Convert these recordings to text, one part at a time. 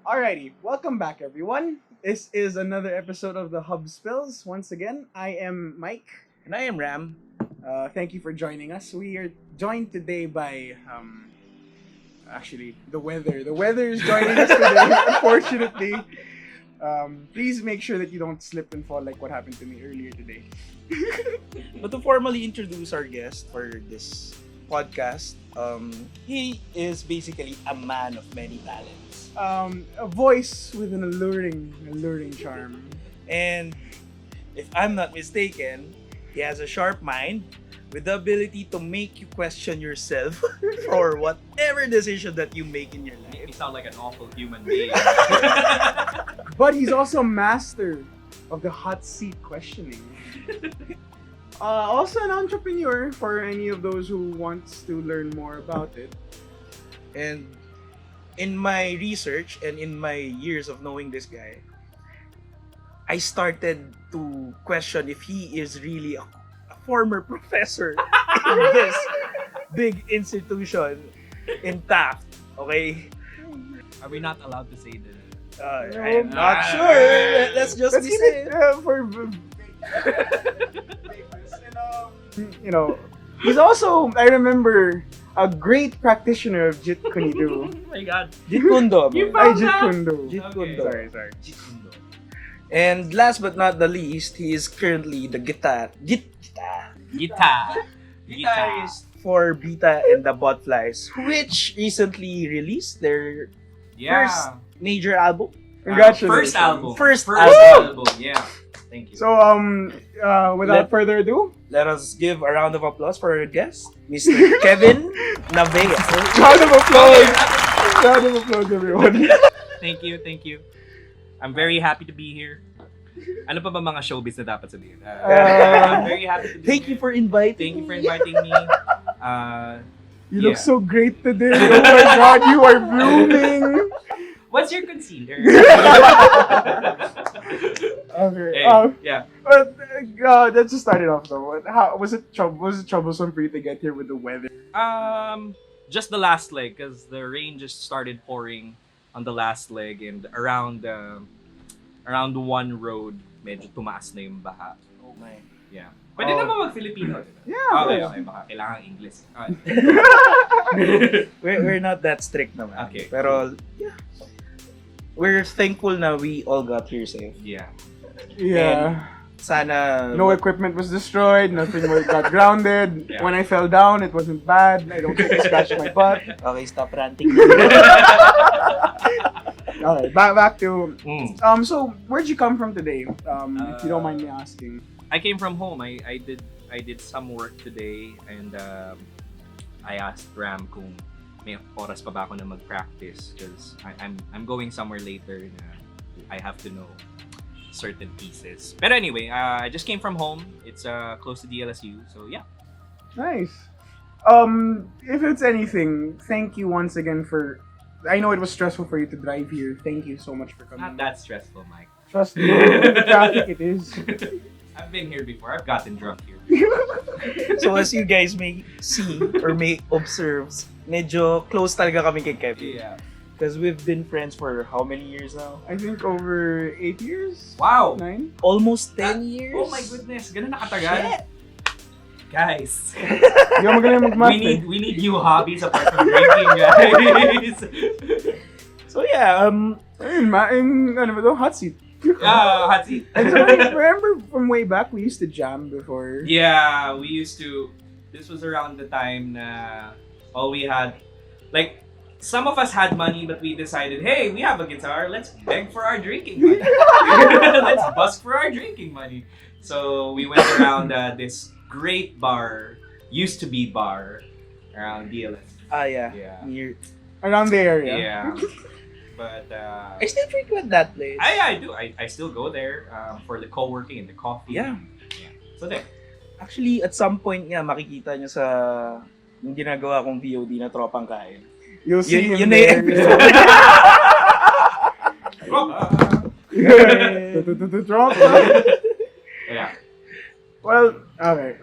Alrighty, welcome back everyone. This is another episode of the Hub Spills. Once again, I am Mike. And I am Ram. Thank you for joining us. We are joined today by, the weather. The weather is joining us today, unfortunately. Please make sure that you don't slip and fall like what happened to me earlier today. But to formally introduce our guest for this podcast, he is basically a man of many talents. A voice with an alluring charm. And if I'm not mistaken, he has a sharp mind with the ability to make you question yourself for whatever decision that you make in your life. You sound like an awful human being. But he's also a master of the hot seat questioning. Also an entrepreneur for any of those who wants to learn more about it. And in my research and in my years of knowing this guy, I started to question if he is really a former professor in this big institution in Taft. Okay? Are we not allowed to say the... I'm not sure. Let's just Let's be keep safe. it for he's also, I remember, a great practitioner of Jeet Kune Do. Oh my god. Jeet Kune Do. You Ay, found Jeet out? Kune Do. Jeet Kune Do. Sorry. And last but not the least, he is currently the guitarist for Bita and the Botflies, which recently released their first major album. Congratulations. First First album. album. Yeah. Thank you. So, without further ado, Let us give a round of applause for our guest, Mr. Kevin Navea. round of applause! Round of applause, everyone. Thank you. I'm very happy to be here. Ano pa ba mga showbiz na dapat sabihin? I'm very happy to be Thank here. you for inviting. Thank you for inviting me. You look so great today. Oh my god, you are blooming. What's your concealer? Okay. Hey, yeah. But let's just start it off though. How was it? Was it troublesome for you to get here with the weather? Just the last leg, because the rain just started pouring on the last leg, and around one road, medyo tumaas na yung baha. Oh my. Yeah. Pwede naman mag-Filipino. Yeah. Okay. Baka kailangan English. We're not that strict naman. Okay. Pero, yeah. We're thankful na we all got here safe. Yeah. Yeah. Sana... No equipment was destroyed. Nothing got grounded. Yeah. When I fell down, it wasn't bad. I don't think I scratched my butt. Okay, stop ranting. Alright, back to so where'd you come from today? If you don't mind me asking. I came from home. I did some work today, and I asked Ram kung may oras pa ba ako na mag-practice, because I'm going somewhere later na I have to know certain pieces. But anyway, I just came from home. It's close to DLSU, so yeah. Nice. If it's anything, thank you once again for. I know it was stressful for you to drive here. Thank you so much for coming. Not that stressful, Mike. Trust me, the traffic it is. I've been here before. I've gotten drunk here. So as you guys may see or may observe, medyo close talaga kami kay Kevin. Yeah. Because we've been friends for how many years now? I think over 8 years. Wow. 9. Almost 10 years. Oh my goodness, ganun nakatagal. Shit. Guys, Hindi ako magaling mag-math. we need new hobbies apart from drinking, guys. So yeah, In ano ba to? Hot seat. Hot seat. And so I remember from way back, we used to jam before. Yeah, we used to. This was around the time na all we had, like, some of us had money, but we decided, hey, we have a guitar, let's beg for our drinking money. Let's bust for our drinking money. So we went around this great bar, used to be bar, around DLS. yeah. Yeah. Around the area. Yeah. But I still frequent that place. I do. I still go there for the co-working and the coffee. Yeah. So there. Actually, at some point nga, makikita nyo sa yung ginagawa kong VOD na Tropang Kain. You'll see him Yun na yung there. episode. Drop. Yeah. Well, Okay.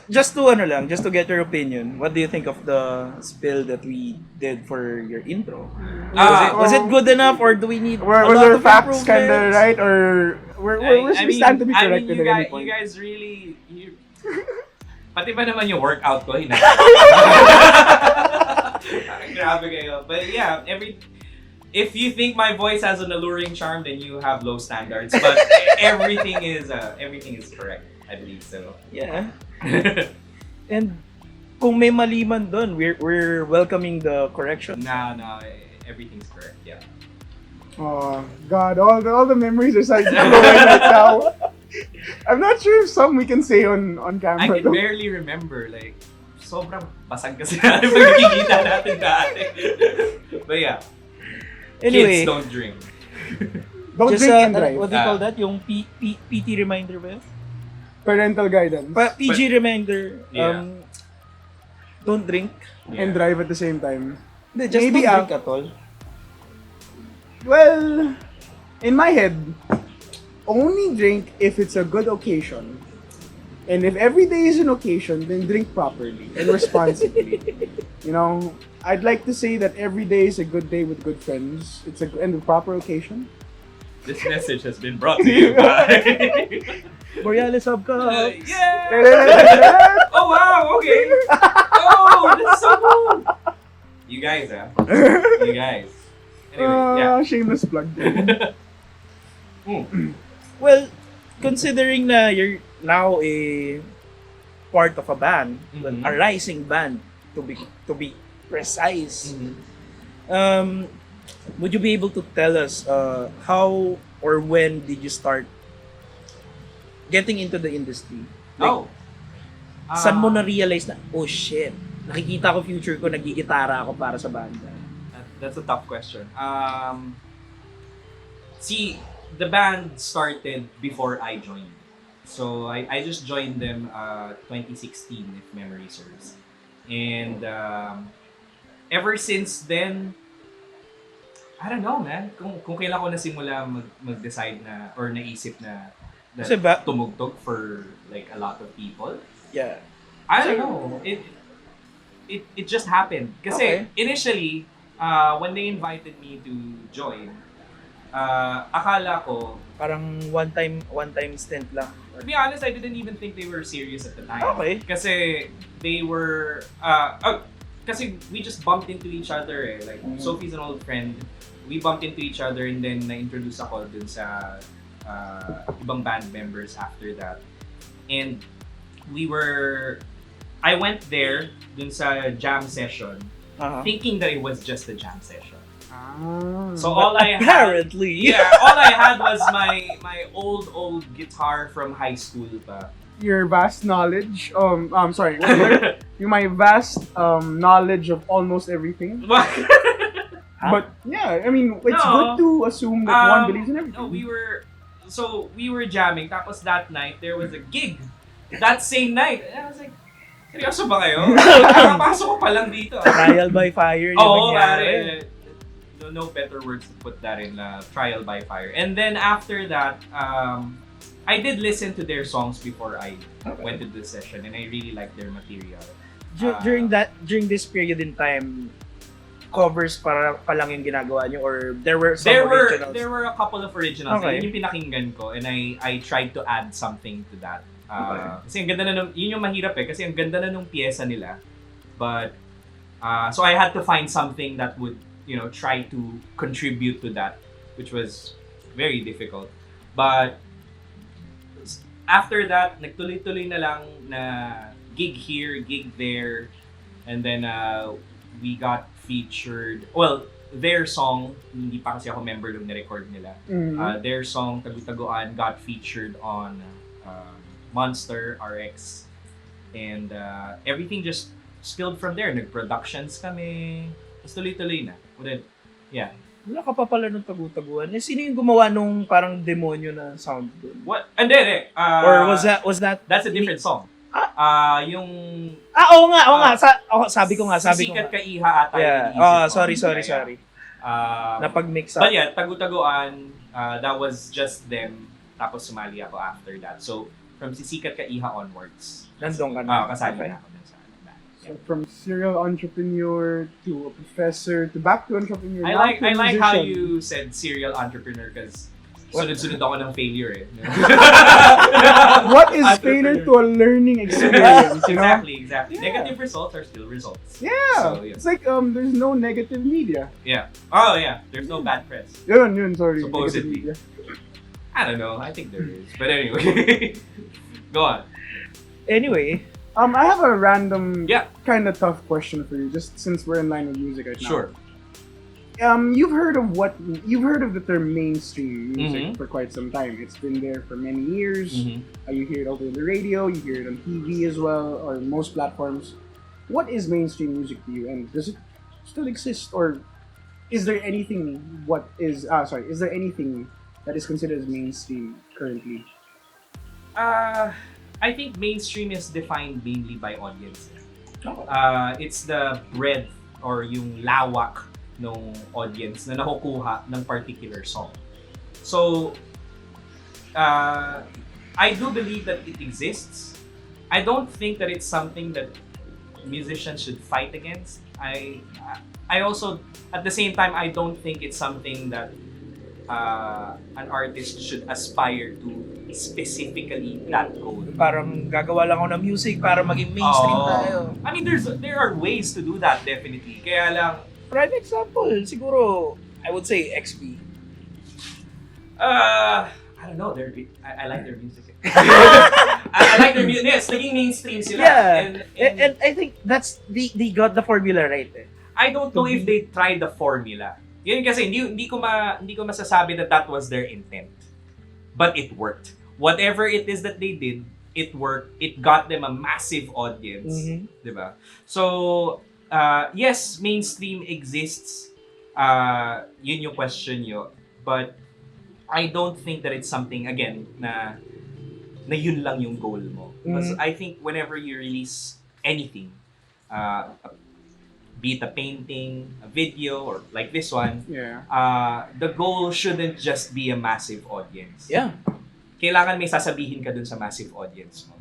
Just to get your opinion. What do you think of the spill that we did for your intro? Was it good enough, or do we need Was a lot our of facts kind of improvements? right, or we stand to be corrected you at any guys, point? you guys really, pati ba naman yung workout ko, grabe kayo. But yeah, if you think my voice has an alluring charm, then you have low standards. But everything is correct. I believe so. Yeah. And kung may mali man doon, we're welcoming the correction. No, everything's correct. Yeah. Oh God, all the memories are starting to flow in right now. I'm not sure if some we can say on camera. I can barely remember, like, sobrang basag kasi natin pag nakikita natin dati. But yeah, Anyway, kids don't drink. Don't just drink and drive. what do you call that? Yung PT reminder ba? Parental guidance. PG reminder. Yeah. Don't drink. And drive at the same time. Hindi, just Maybe, don't drink at all. Well, in my head, only drink if it's a good occasion. And if every day is an occasion, then drink properly and responsibly. You know, I'd like to say that every day is a good day with good friends. It's a proper occasion. This message has been brought to you by... Borealis Cups. Yeah! Oh wow, okay. Oh, that's so cool. You guys, You guys. Anyway, yeah. Shameless plug. Well, considering na you're now a part of a band, Mhm. a rising band to be precise, would you be able to tell us how or when did you start getting into the industry? Like, saan mo na-realize na, oh shit, nakikita ko future ko, nagigitara ako para sa banda? That's a tough question. See, the band started before I joined. So I just joined them 2016, if memory serves. And ever since then, I don't know, man. Kung kailan ko nasimula mag-decide na, or naisip na Kasi ba- tumugtog for like a lot of people. Yeah. I don't know. It just happened. Kasi Okay. initially, when they invited me to join, akala ko, Parang one time stint lang. to be honest, I didn't even think they were serious at the time. Okay. Kasi they were, kasi we just bumped into each other eh. Like, Sophie's an old friend. We bumped into each other and then na-introduce ako dun sa ibang band members after that. And I went there dun sa jam session thinking that it was just a jam session. So all I had, Apparently. all I had was my old guitar from high school pa. Your vast knowledge. Sorry. My vast knowledge of almost everything. But yeah, I mean, it's No. good to assume that one believes in everything. No, we were jamming. Tapos that night, there was a gig. That same night. And I was like, seryoso ba kayo? Nakapasok ko pa lang dito. Trial by fire yung Oo, nangyari. pare. No better words to put that in, trial by fire. And then after that, I did listen to their songs before I went to the session, and I really liked their material. During this period in time, covers pa lang yung ginagawa nyo, or there were some originals? There were a couple of originals. Okay. Yun yung pinakinggan ko, and I tried to add something to that. Kasi ang ganda na yun yung mahirap eh, kasi ang ganda na nung pyesa nila. But so I had to find something that would, try to contribute to that, which was very difficult. But after that, nagtuloy-tuloy na lang na gig here, gig there, and then we got featured. Well, their song, hindi pa kasi ako member nung na-record nila. Their song, Tagu-Taguan, got featured on Monster RX. And everything just spilled from there. Nag-productions kami. Tapos tuloy-tuloy na. Yeah. Wala ka pa pala nung Tagu-Taguan. Sino yung gumawa nung parang demonyo na sound doon? What? And then, Or was that that's a different song. Yung oo nga. Sabi ko nga. Sikat Ka Iha ata. Yeah. yung Sorry. Napag-mix up. But yeah, Tagu-Taguan, that was just them. Tapos sumali ako after that. So, from Sisikat Ka Iha onwards. Nandun ka na. Kasali Okay. na ako dun sa band. So from serial entrepreneur to a professor to back to entrepreneur. I now like to I like how musician. you said serial entrepreneur because sunod-sunod ako ng failure eh. What is failure to a learning experience? You know? Exactly. Yeah. Negative results are still results. Yeah. So, yeah. It's like there's no negative media. Yeah. Oh yeah. There's no bad press. Yun, sorry. Supposedly. Negative media. I don't know. I think there is. But anyway. Go on. Anyway, I have a random, Yeah. kind of tough question for you, just since we're in line with music right now. Sure. You've heard of the term mainstream music Mhm. for quite some time. It's been there for many years. Mhm. You hear it over the radio, you hear it on TV as well, or most platforms. What is mainstream music to you, and does it still exist, or is there anything is there anything that is considered as mainstream currently? I think mainstream is defined mainly by audience. It's the breadth or yung lawak ng audience na nakukuha ng particular song. So, I do believe that it exists. I don't think that it's something that musicians should fight against. I also, at the same time, I don't think it's something that an artist should aspire to specifically that goal. parang gagawa lang ako ng music para maging mainstream Oo. tayo. I mean, there are ways to do that, definitely. Kaya lang, Prime example, siguro, I would say XP. I don't know, I like their music. I like their music. Yes, naging mainstream sila. Yeah. And And I think that's, they got the formula right eh. I don't know if they tried the formula. Yun kasi, hindi ko masasabi that was their intent. But it worked. Whatever it is that they did, it worked. It got them a massive audience. Mhm. Diba? So, yes, mainstream exists. Yun yung question nyo. But I don't think that it's something, again, na yun lang yung goal mo. Because I think whenever you release anything, be it a painting, a video, or like this one, Yeah. the goal shouldn't just be a massive audience. Yeah. Kailangan may sasabihin ka dun sa massive audience mo.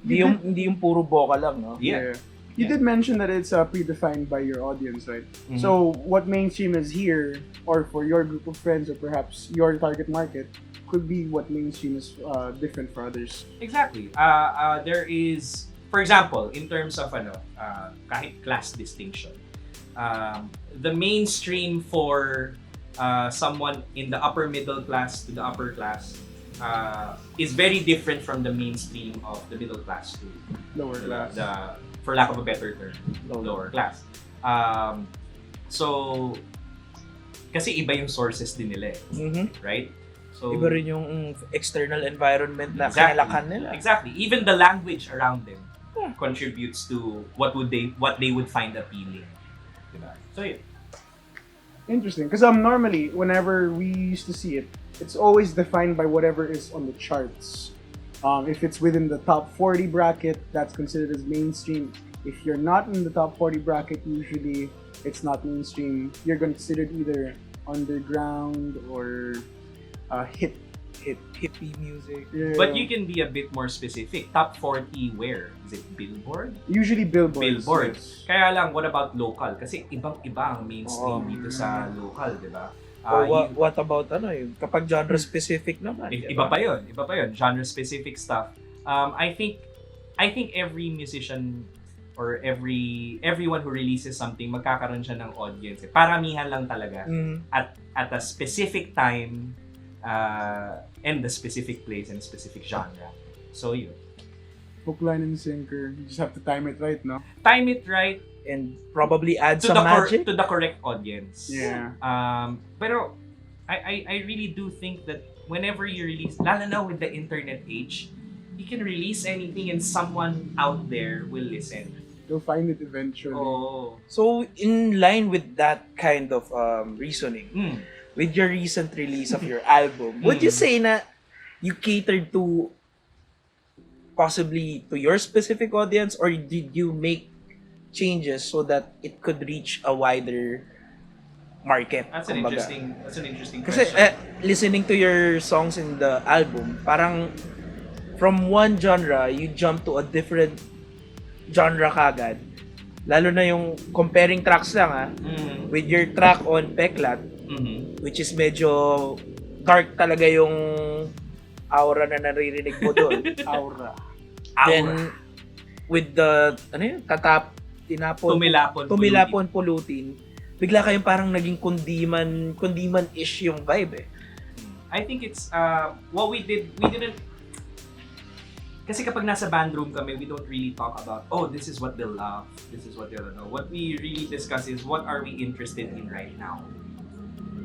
Hindi yung puro boka lang, no? Yeah. You did mention that it's predefined by your audience, right? Mhm. So what mainstream is here, or for your group of friends, or perhaps your target market, could be what mainstream is different for others. Exactly. There is, for example, in terms of kahit class distinction, the mainstream for someone in the upper middle class to the upper class is very different from the mainstream of the middle class to Lower class. for lack of a better term, lower class. So, kasi iba yung sources din nila eh, Mhm. right? So, Iba rin yung external environment na Exactly. kinalakan nila. Exactly. Even the language around them contributes to what they would find appealing. Diba? So yeah. Interesting, because normally whenever we used to see it, it's always defined by whatever is on the charts. If it's within the top 40 bracket, that's considered as mainstream. If you're not in the top 40 bracket, usually it's not mainstream. You're considered either underground or Hippie music. yeah. But you can be a bit more specific. Top 40 where? Is it Billboard? Usually billboards. Billboard. yes. Kaya lang, what about local? Kasi ibang-iba ang mainstream dito sa local, di ba? Or what about yung kapag genre specific naman? Iba pa yun. Genre specific stuff. I think every musician or everyone who releases something, magkakaroon siya ng audience. Paramihan lang talaga. Mhm. At a specific time and the specific place and specific genre. So yun. Hook, line, and sinker. You just have to time it right, no? Time it right And probably add to some magic. to the correct audience. Yeah. Pero I really do think that whenever you release, lalo na with the internet age, you can release anything and someone out there will listen. You'll find it eventually. Oh. So, in line with that kind of reasoning, Mm. with your recent release of your album, would you say na you catered to possibly to your specific audience, or did you make changes so that it could reach a wider market? That's an kumbaga? interesting Kasi question. listening to your songs in the album, parang from one genre, you jump to a different genre kagad. Lalo na yung comparing tracks lang with your track on Peklat, which is medyo dark talaga yung aura na naririnig mo doon. Aura. Then, with the, tumilapon pulutin, bigla kayong parang naging kundiman-ish yung vibe eh. I think it's, what we didn't, kasi kapag nasa band room kami, we don't really talk about, oh, this is what they'll love, this is what they'll know. What we really discuss is, what are we interested in right now?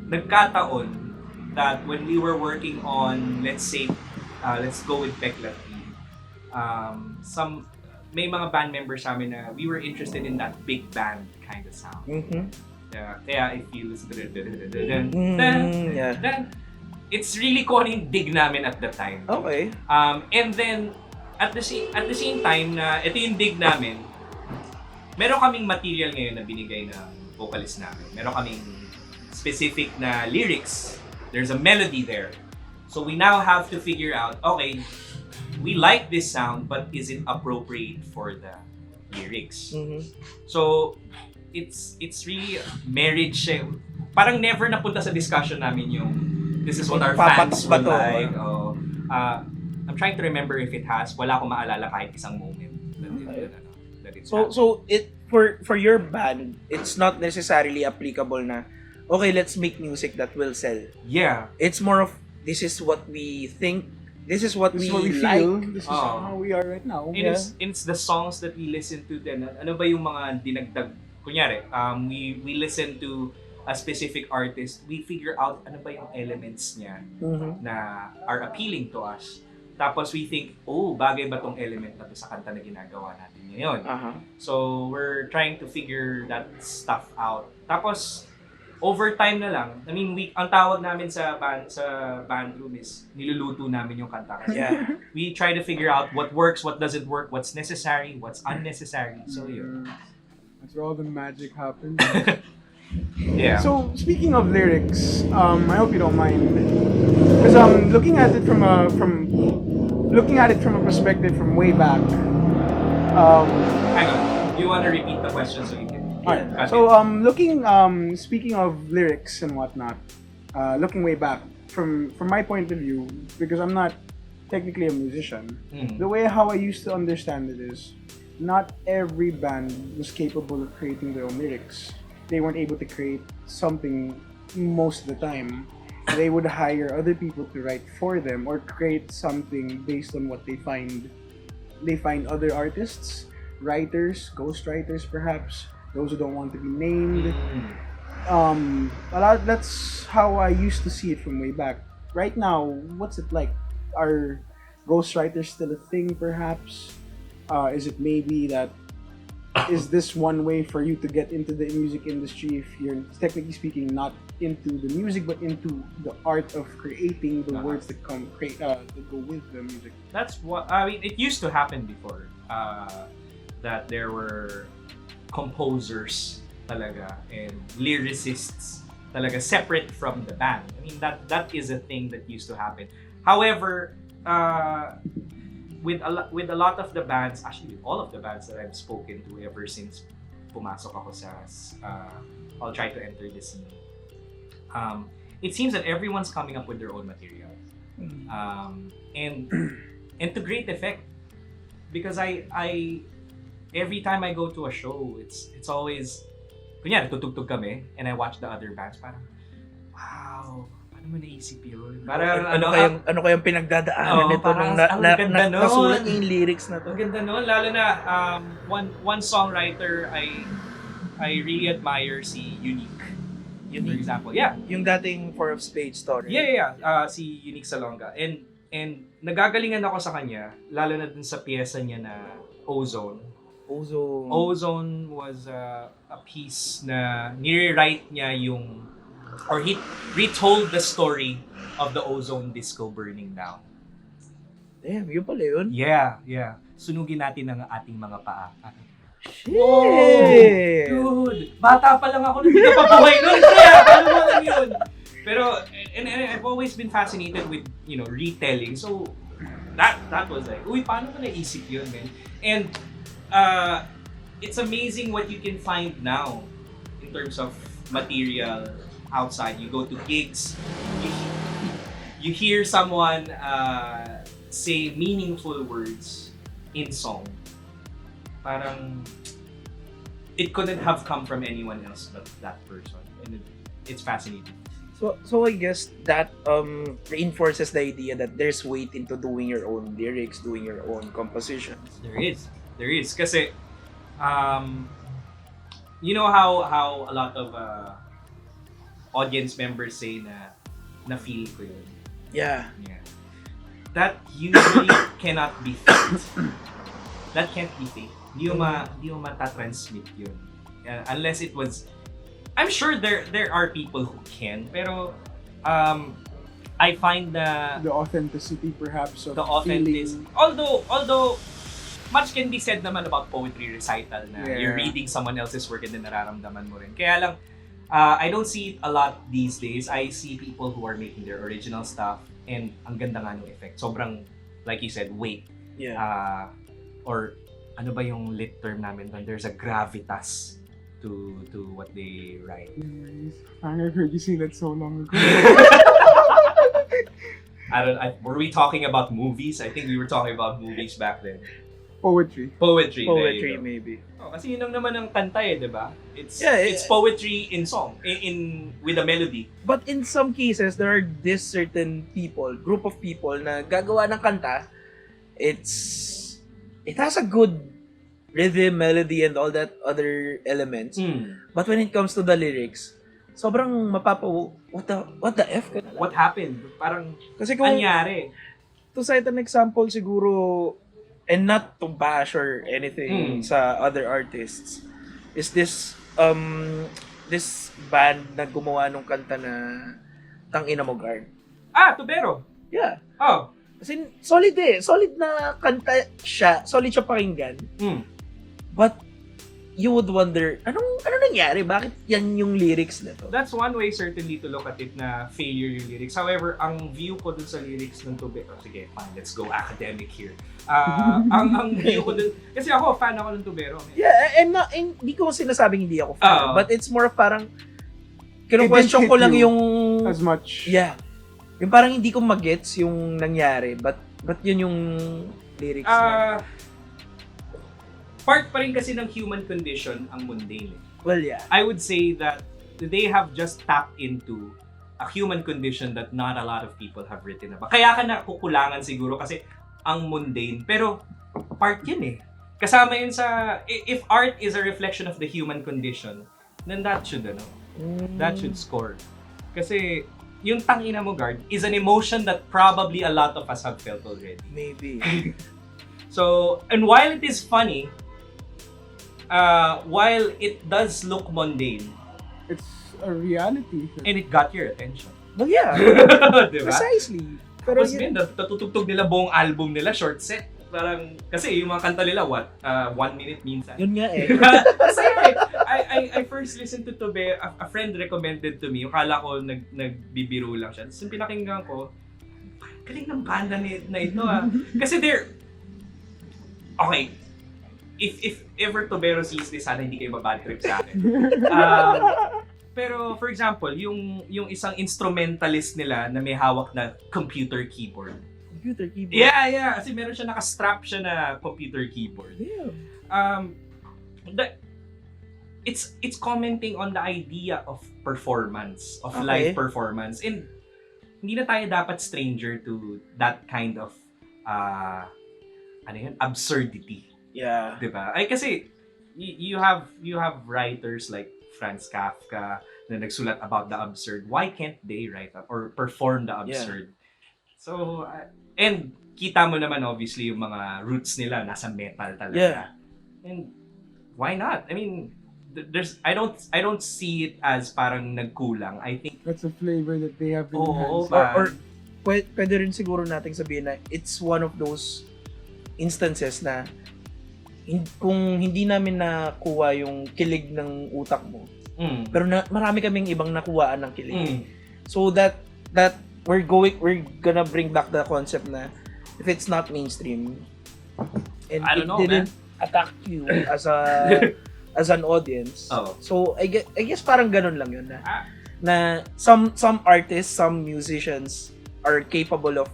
Nagkataon that when we were working on, let's say, let's go with Peklat, may mga band members sa amin na we were interested in that big band kind of sound. Kaya if you listen to it's really kung ano yung dig namin at the time. Okay. And then, at the same time na ito yung dig namin, meron kaming material ngayon na binigay ng vocalist namin. Meron kaming specific na lyrics. There's a melody there. So we now have to figure out, okay, we like this sound, but is it appropriate for the lyrics? So, it's really marriage. Parang never napunta sa discussion namin yung this is what our fans would like. I'm trying to remember if it has. Wala akong maalala kahit isang moment that it's so it for your band, it's not necessarily applicable na okay, let's make music that will sell. Yeah. It's more of this is what we think, this is what we like. Feel. This is how we are right now. And it's the songs that we listen to then. Ano ba yung mga dinagdag? Kunyari, we listen to a specific artist, we figure out ano ba yung elements niya na are appealing to us. Tapos we think, oh, bagay ba tong element na to sa kanta na ginagawa natin ngayon? So we're trying to figure that stuff out. Tapos over time na lang, I mean, ang tawag namin sa band room is niluluto namin yung kanta. Kasi we try to figure out what works, what doesn't work, what's necessary, what's unnecessary. So yun. That's where all the magic happens. Yeah. So speaking of lyrics, I hope you don't mind, because looking at it from a perspective from way back. Hang on. Do you want to repeat the question so you can? Alright. So speaking of lyrics and whatnot, looking way back from my point of view, because I'm not technically a musician, the way how I used to understand it is, not every band was capable of creating their own lyrics. They weren't able to create something most of the time. They would hire other people to write for them or create something based on what they find. They find other artists, writers, ghostwriters perhaps, those who don't want to be named. That's how I used to see it from way back. Right now, what's it like? Are ghostwriters still a thing perhaps? Is it maybe that is this one way for you to get into the music industry if you're technically speaking not into the music but into the art of creating the words that go with the music? That's what I mean. It used to happen before that there were composers talaga and lyricists talaga separate from the band. I mean that is a thing that used to happen. However, with a lot of the bands, actually with all of the bands that I've spoken to ever since pumasok ako sa I'll try to enter the scene. It seems that everyone's coming up with their own material. And to great effect, because I every time I go to a show, it's always kunyari tutugtog kami and I watch the other bands, parang wow, paano mo naisip yun? Parang ano kayang pinagdadaanan nito nung nasulat yung lyrics na to? Ang ganda nun, lalo na one songwriter I really admire, si Unique. For example, yeah. Yung dating Four of Spades story. Yeah. Si Unique Salonga. And nagagalingan ako sa kanya, lalo na dun sa piyesa niya na Ozone. Ozone was a piece na nire-write niya yung, or he retold the story of the ozone disco burning down. Damn, yun pala yun? Yeah. Sunugin natin ang ating mga paa. Shit! Whoa, dude! Bata pa lang ako, hindi ka pa buhay nun. Kaya, ano mo lang yun? Pero, and I've always been fascinated with, retelling. So, that was like, uy, paano ko naisip yun, man? And it's amazing what you can find now in terms of material outside. You go to gigs, you hear someone say meaningful words in song. Parang it couldn't have come from anyone else but that person, and it's fascinating. So I guess that reinforces the idea that there's weight into doing your own lyrics, doing your own compositions. There is. Kasi, you know how a lot of audience members say na feel ko yun. Yeah. That usually cannot be faked. That can't be faked. Hindi mo matatransmit yun. Unless it was, I'm sure there are people who can, pero I find the authenticity perhaps of the authenticity. feeling. Although much can be said naman about poetry recital na Yeah. you're reading someone else's work and then nararamdaman mo rin. Kaya lang, I don't see it a lot these days. I see people who are making their original stuff and ang ganda nga ng effect. Sobrang, like you said, weight. Yeah. Or ano ba yung lit term namin doon? There's a gravitas to what they write. I've heard you say that so long ago. Were we talking about movies? I think we were talking about movies back then. Poetry. Poetry, there you Poetry go. maybe. Oh, kasi yun lang naman ang kanta di ba? It's Yeah, poetry in song, in with a melody. But in some cases, there are this certain group of people na gagawa ng kanta. It has a good rhythm, melody, and all that other elements. But when it comes to the lyrics, sobrang what the F? What happened? Parang Kasi kung, anyari. to cite an example siguro, and not to bash or anything sa other artists, is this band na gumawa nung kanta na Tangina Mo Guard. Tubero. Yeah. Oh. Kasi solid solid na kanta siya, solid siya pakinggan. But you would wonder, ano nangyari? Bakit yan yung lyrics na to? That's one way certainly to look at it na failure yung lyrics. However, ang view ko dun sa lyrics ng Tubero, sige, fine, let's go academic here. Ang view ko dun, kasi ako, fan ako ng Tubero. Yeah, hindi ko sinasabing hindi ako fan, but it's more of parang, kino-question It didn't ko hit lang you yung, as much. yeah, yung parang hindi ko magets yung nangyari, but yun yung lyrics na. Part pa rin kasi ng human condition ang mundane. Well, yeah. I would say that they have just tapped into a human condition that not a lot of people have written about. Kaya ka nakukulangan siguro kasi ang mundane. Pero part yun eh. Kasama yun sa, if art is a reflection of the human condition, then that should score. Kasi yung Tangina Mo Guard is an emotion that probably a lot of us have felt already. Maybe. So, and while it is funny, while it does look mundane, It's a reality. and it got your attention. Well, yeah. Diba? Precisely. Pero Pero yun, natutugtog nila buong album nila, short set. Parang, kasi yung mga kanta nila, 1 minute minsan. yun nga eh. Kasi I first listened to Tubero, a friend recommended to me, yung kala ko nagbibiro lang siya. Tapos yung pinakinggan ko, galing ng banda na ito Kasi okay, if ever Tubero sees this, sana hindi kayo mabad trip sa akin. Pero for example, yung isang instrumentalist nila na may hawak na computer keyboard. Computer keyboard. Yeah. Kasi meron siya naka-strap siya na computer keyboard. Yeah. It's commenting on the idea of performance, of Okay. live performance. And hindi na tayo dapat stranger to that kind of absurdity. Yeah. Diba? Ay kasi you have writers like Franz Kafka na nagsulat about the absurd. Why can't they write or perform the absurd? So and kita mo naman obviously yung mga roots nila nasa metal talaga. Yeah. And why not? I mean, I don't see it as parang nagkulang. I think That's a flavor that they have Oo, enhanced. Or pwede rin siguro nating sabihin na it's one of those instances na kung hindi namin nakuha yung kilig ng utak mo, pero marami kaming ibang nakuhaan ng kilig. So that we're gonna bring back the concept na if it's not mainstream and I don't it know, didn't attack you as a as an audience. Oh. So I guess parang ganun lang yun Ah. na some artists, some musicians are capable of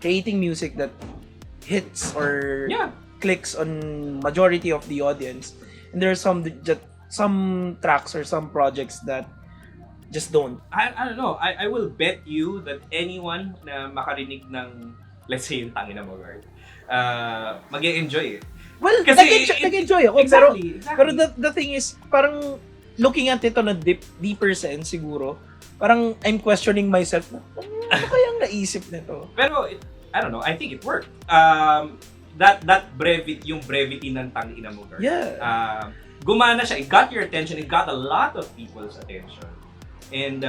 creating music that hits or Yeah. clicks on majority of the audience, and there are some tracks or some projects that just don't. I don't know. I will bet you that anyone na makarinig ng, let's say, yung tangina mo, guard, mag-enjoy eh. Well, Kasi nag-enjoy ako, Exactly. pero the thing is, parang looking at it on a deeper sense siguro, parang I'm questioning myself na, ano kayang naisip nito? Pero, I don't know, I think it worked. That brevity, yung brevity ng tangina mo, guard. Yeah. Gumana siya. It got your attention. It got a lot of people's attention. And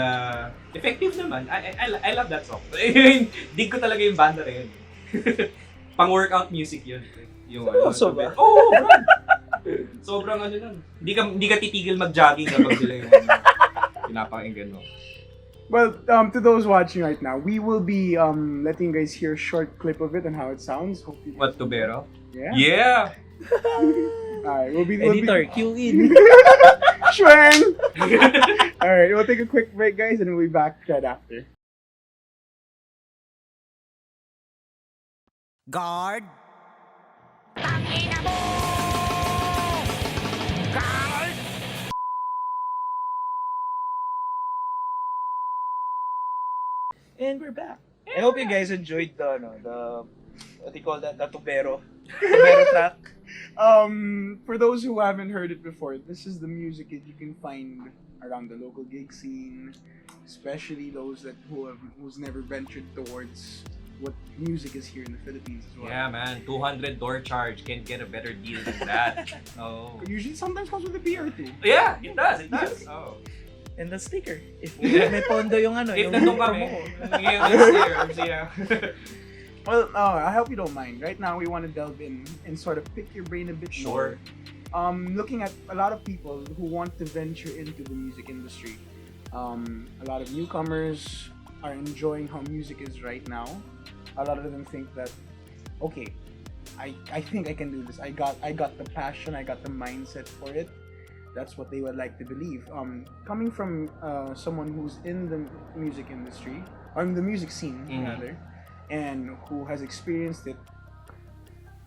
effective naman. I love that song. Dig ko talaga yung banda na yun. Pang-workout music yun. Yung, Seryoso ba? Oo, bro. Sobrang ano nun. Hindi ka titigil mag-jogging kapag sila yung pinapakinggan mo. Well, to those watching right now, we will be letting you guys hear a short clip of it and how it sounds. Hope you What, Tubero? Yeah. Yeah! Alright, we'll be Editor, cue in. Shwang! Alright, we'll take a quick break, guys, and we'll be back right after. Guard. And we're back. I hope you guys enjoyed the what do you call that? The Tubero track. For those who haven't heard it before, this is the music that you can find around the local gig scene, especially those who's never ventured towards what music is here in the Philippines as well. Yeah, man. 200 door charge. Can't get a better deal than that. Oh. It usually sometimes comes with a beer or two. Yeah, it does. It does. Oh. And the sticker. If may pondo yung ano, If yung nandun promo. kami, let's see. Well, I hope you don't mind. Right now, we want to delve in and sort of pick your brain a bit more. Looking at a lot of people who want to venture into the music industry. A lot of newcomers are enjoying how music is right now. A lot of them think that, okay, I think I can do this. I got the passion. I got the mindset for it. That's what they would like to believe. Coming from someone who's in the music industry, or in the music scene rather, and who has experienced it.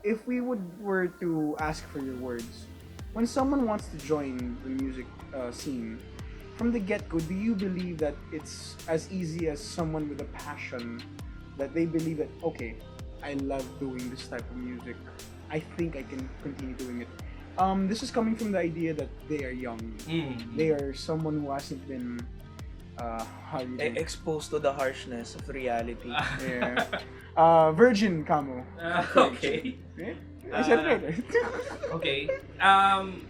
If we were to ask for your words, when someone wants to join the music scene, from the get-go, do you believe that it's as easy as someone with a passion, that they believe that, okay, I love doing this type of music, I think I can continue doing it? This is coming from the idea that they are young. They are someone who hasn't been Exposed to the harshness of reality. Yeah. Virgin Camo. Okay. I said it right. Okay. I'm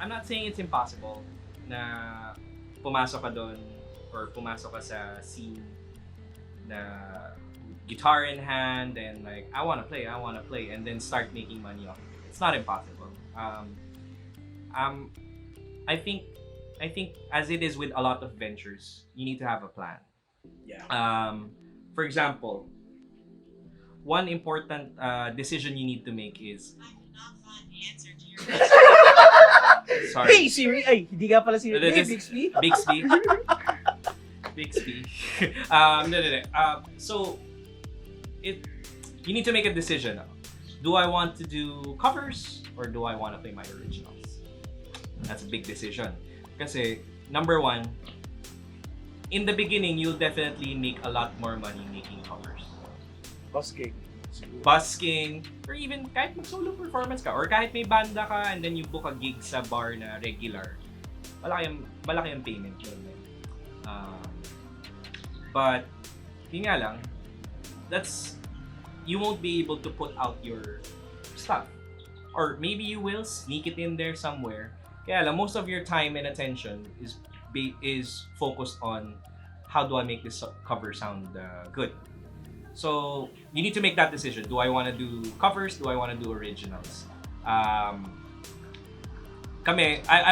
not saying it's impossible na pumasok ka doon or pumasok ka sa scene na guitar in hand and like I want to play and then start making money off it. It's not impossible. I think as it is with a lot of ventures, you need to have a plan. Yeah. For example, one important decision you need to make is I cannot find the answer to your question. sorry. Hey Siri! Ay, hindi ka pala Siri. Hey Bixby! Bixby. Bixby. No. So, you need to make a decision. Do I want to do covers or do I want to play my originals? That's a big decision. Kasi, number one, in the beginning, you'll definitely make a lot more money making covers. Busking, or even kahit mag-solo performance ka, or kahit may banda ka and then you book a gig sa bar na regular, malaki ang payment yun. But, yun nga lang, you won't be able to put out your stuff. Or maybe you will sneak it in there somewhere. Kaya lang, most of your time and attention is focused on how do I make this cover sound good. So, you need to make that decision. Do I want to do covers? Do I want to do originals? I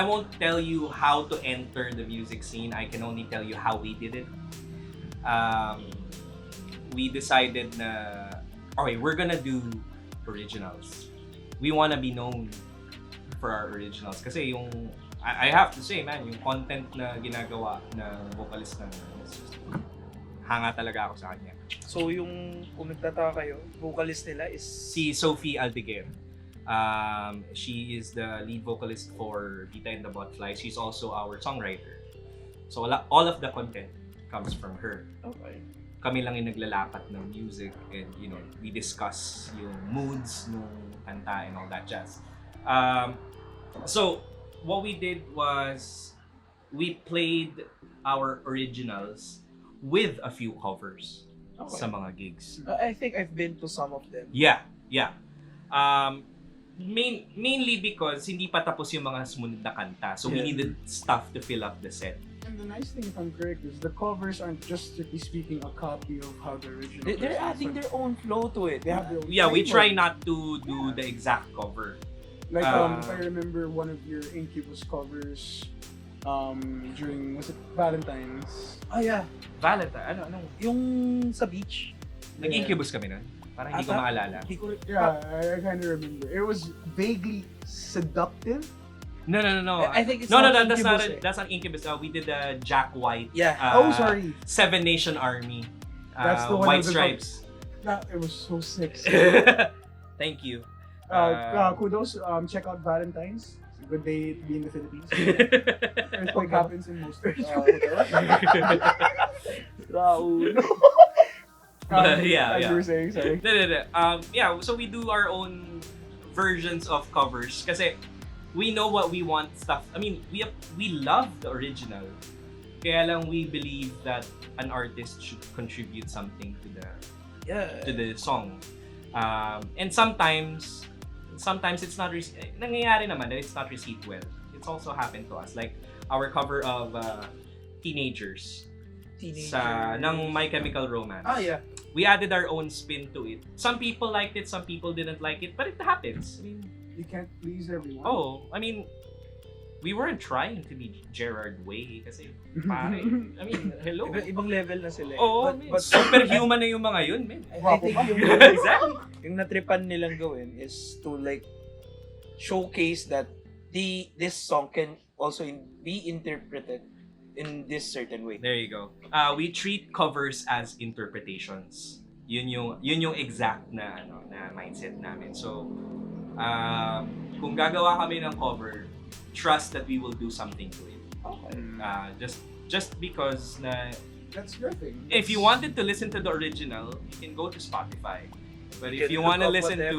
won't tell you how to enter the music scene. I can only tell you how we did it. we decided na, okay, we're gonna do originals. We wanna be known for our originals. Kasi yung, I have to say, man, yung content na ginagawa ng vocalist ng hanga talaga ako sa kanya. So yung kung nagtataka kayo, vocalist nila is Si Sophie Aldeguer. She is the lead vocalist for Bita and the Botflies. She's also our songwriter. So all of the content comes from her. okay. Kami lang yung naglalapat ng music and we discuss yung moods nung kanta and all that jazz. So what we did was we played our originals with a few covers sa mga gigs. I think I've been to some of them. Yeah. Mainly because hindi pa tapos yung mga sumunod na kanta. So we needed stuff to fill up the set. And the nice thing, if I'm correct, is the covers aren't just strictly speaking a copy of how the original. They're is. adding their own flow to it. They have their own Yeah, we flavor. try not to do the exact cover. Like if I remember one of your Incubus covers during, was it Valentine's? Oh yeah, Valentine, ano? yung sa beach. Nag-incubus kami nun. Parang hindi ko maalala. Yeah, I kind of remember. It was vaguely seductive. No. I think it's no, not that's not Incubus, eh. that's not Incubus. We did the Jack White. Yeah. Oh, sorry. Seven Nation Army. That's the one White of the Stripes. It was so sick. Thank you. Kudos. Check out Valentine's. It's a good day to be in the Philippines. Earthquake happens in most hotels. Raul. But, yeah. As you were saying, sorry. Yeah, so we do our own versions of covers kasi we know what we want stuff. I mean, we love the original. Kaya lang we believe that an artist should contribute something to the song. And sometimes it's not nangyayari naman that it's not received well. It's also happened to us, like our cover of Teenagers ng My Chemical Romance. Ah yeah. We added our own spin to it. Some people liked it, some people didn't like it, but it happens. I mean, You can't please everyone. I mean, we weren't trying to be Gerard Way kasi pare. I mean, hello. Ibang level na sila. But superhuman na yung mga yun, man. I think yung Exactly. yung natripan nilang gawin is to like showcase that this song can also be interpreted in this certain way. There you go. We treat covers as interpretations. Yun yung exact na mindset namin. So, kung gagawa kami ng cover, trust that we will do something to it. Okay. Just because na That's your thing. if you wanted to listen to the original, you can go to Spotify. But if you want to listen to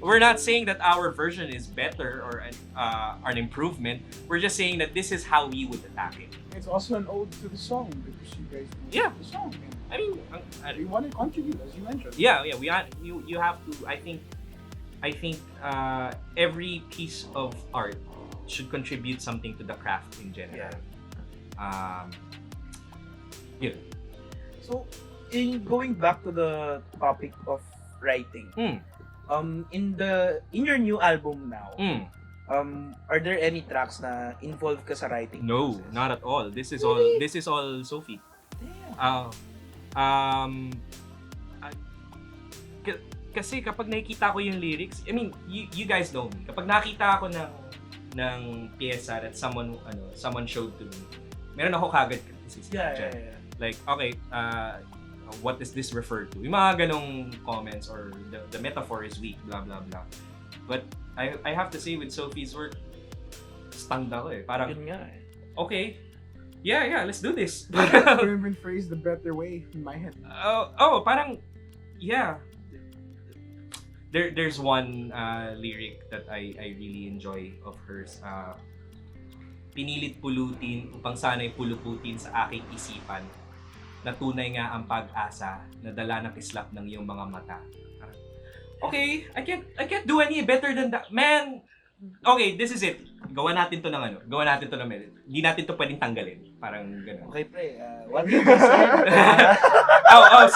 we're not saying that our version is better or an improvement. We're just saying that this is how we would attack it. It's also an ode to the song because you guys know Yeah. the song. I mean, You want to contribute, as you mentioned. yeah. You have to. I think every piece of art should contribute something to the craft in general. Yeah. So, in going back to the topic of writing, in your new album now, are there any tracks na involved ka sa writing? No, process? not at all. This is all Sophie. Kasi kapag nakikita ko yung lyrics, I mean, you guys know me. Kapag nakita ako ng pyesa that someone showed to me, meron ako kagad criticism. Yeah. Like, okay, what does this refer to? Yung mga ganong comments or the metaphor is weak, blah blah blah. But I have to say with Sophie's work, stunned ako eh. Parang, Yun nga eh. okay, yeah, let's do this. I couldn't even phrase the better way in my head. Parang, yeah. There's one lyric that I really enjoy of hers. Pinilit pulutin upang sana'y puluputin sa aking isipan na tunay nga ang pag-asa na dala ng kislap ng iyong mga mata. Okay, I can't do any better than that. Man, okay, this is it. Gawa natin to ng melody. Hindi natin to pwedeng tanggalin. Parang gano'n. Okay, pre. What did you say?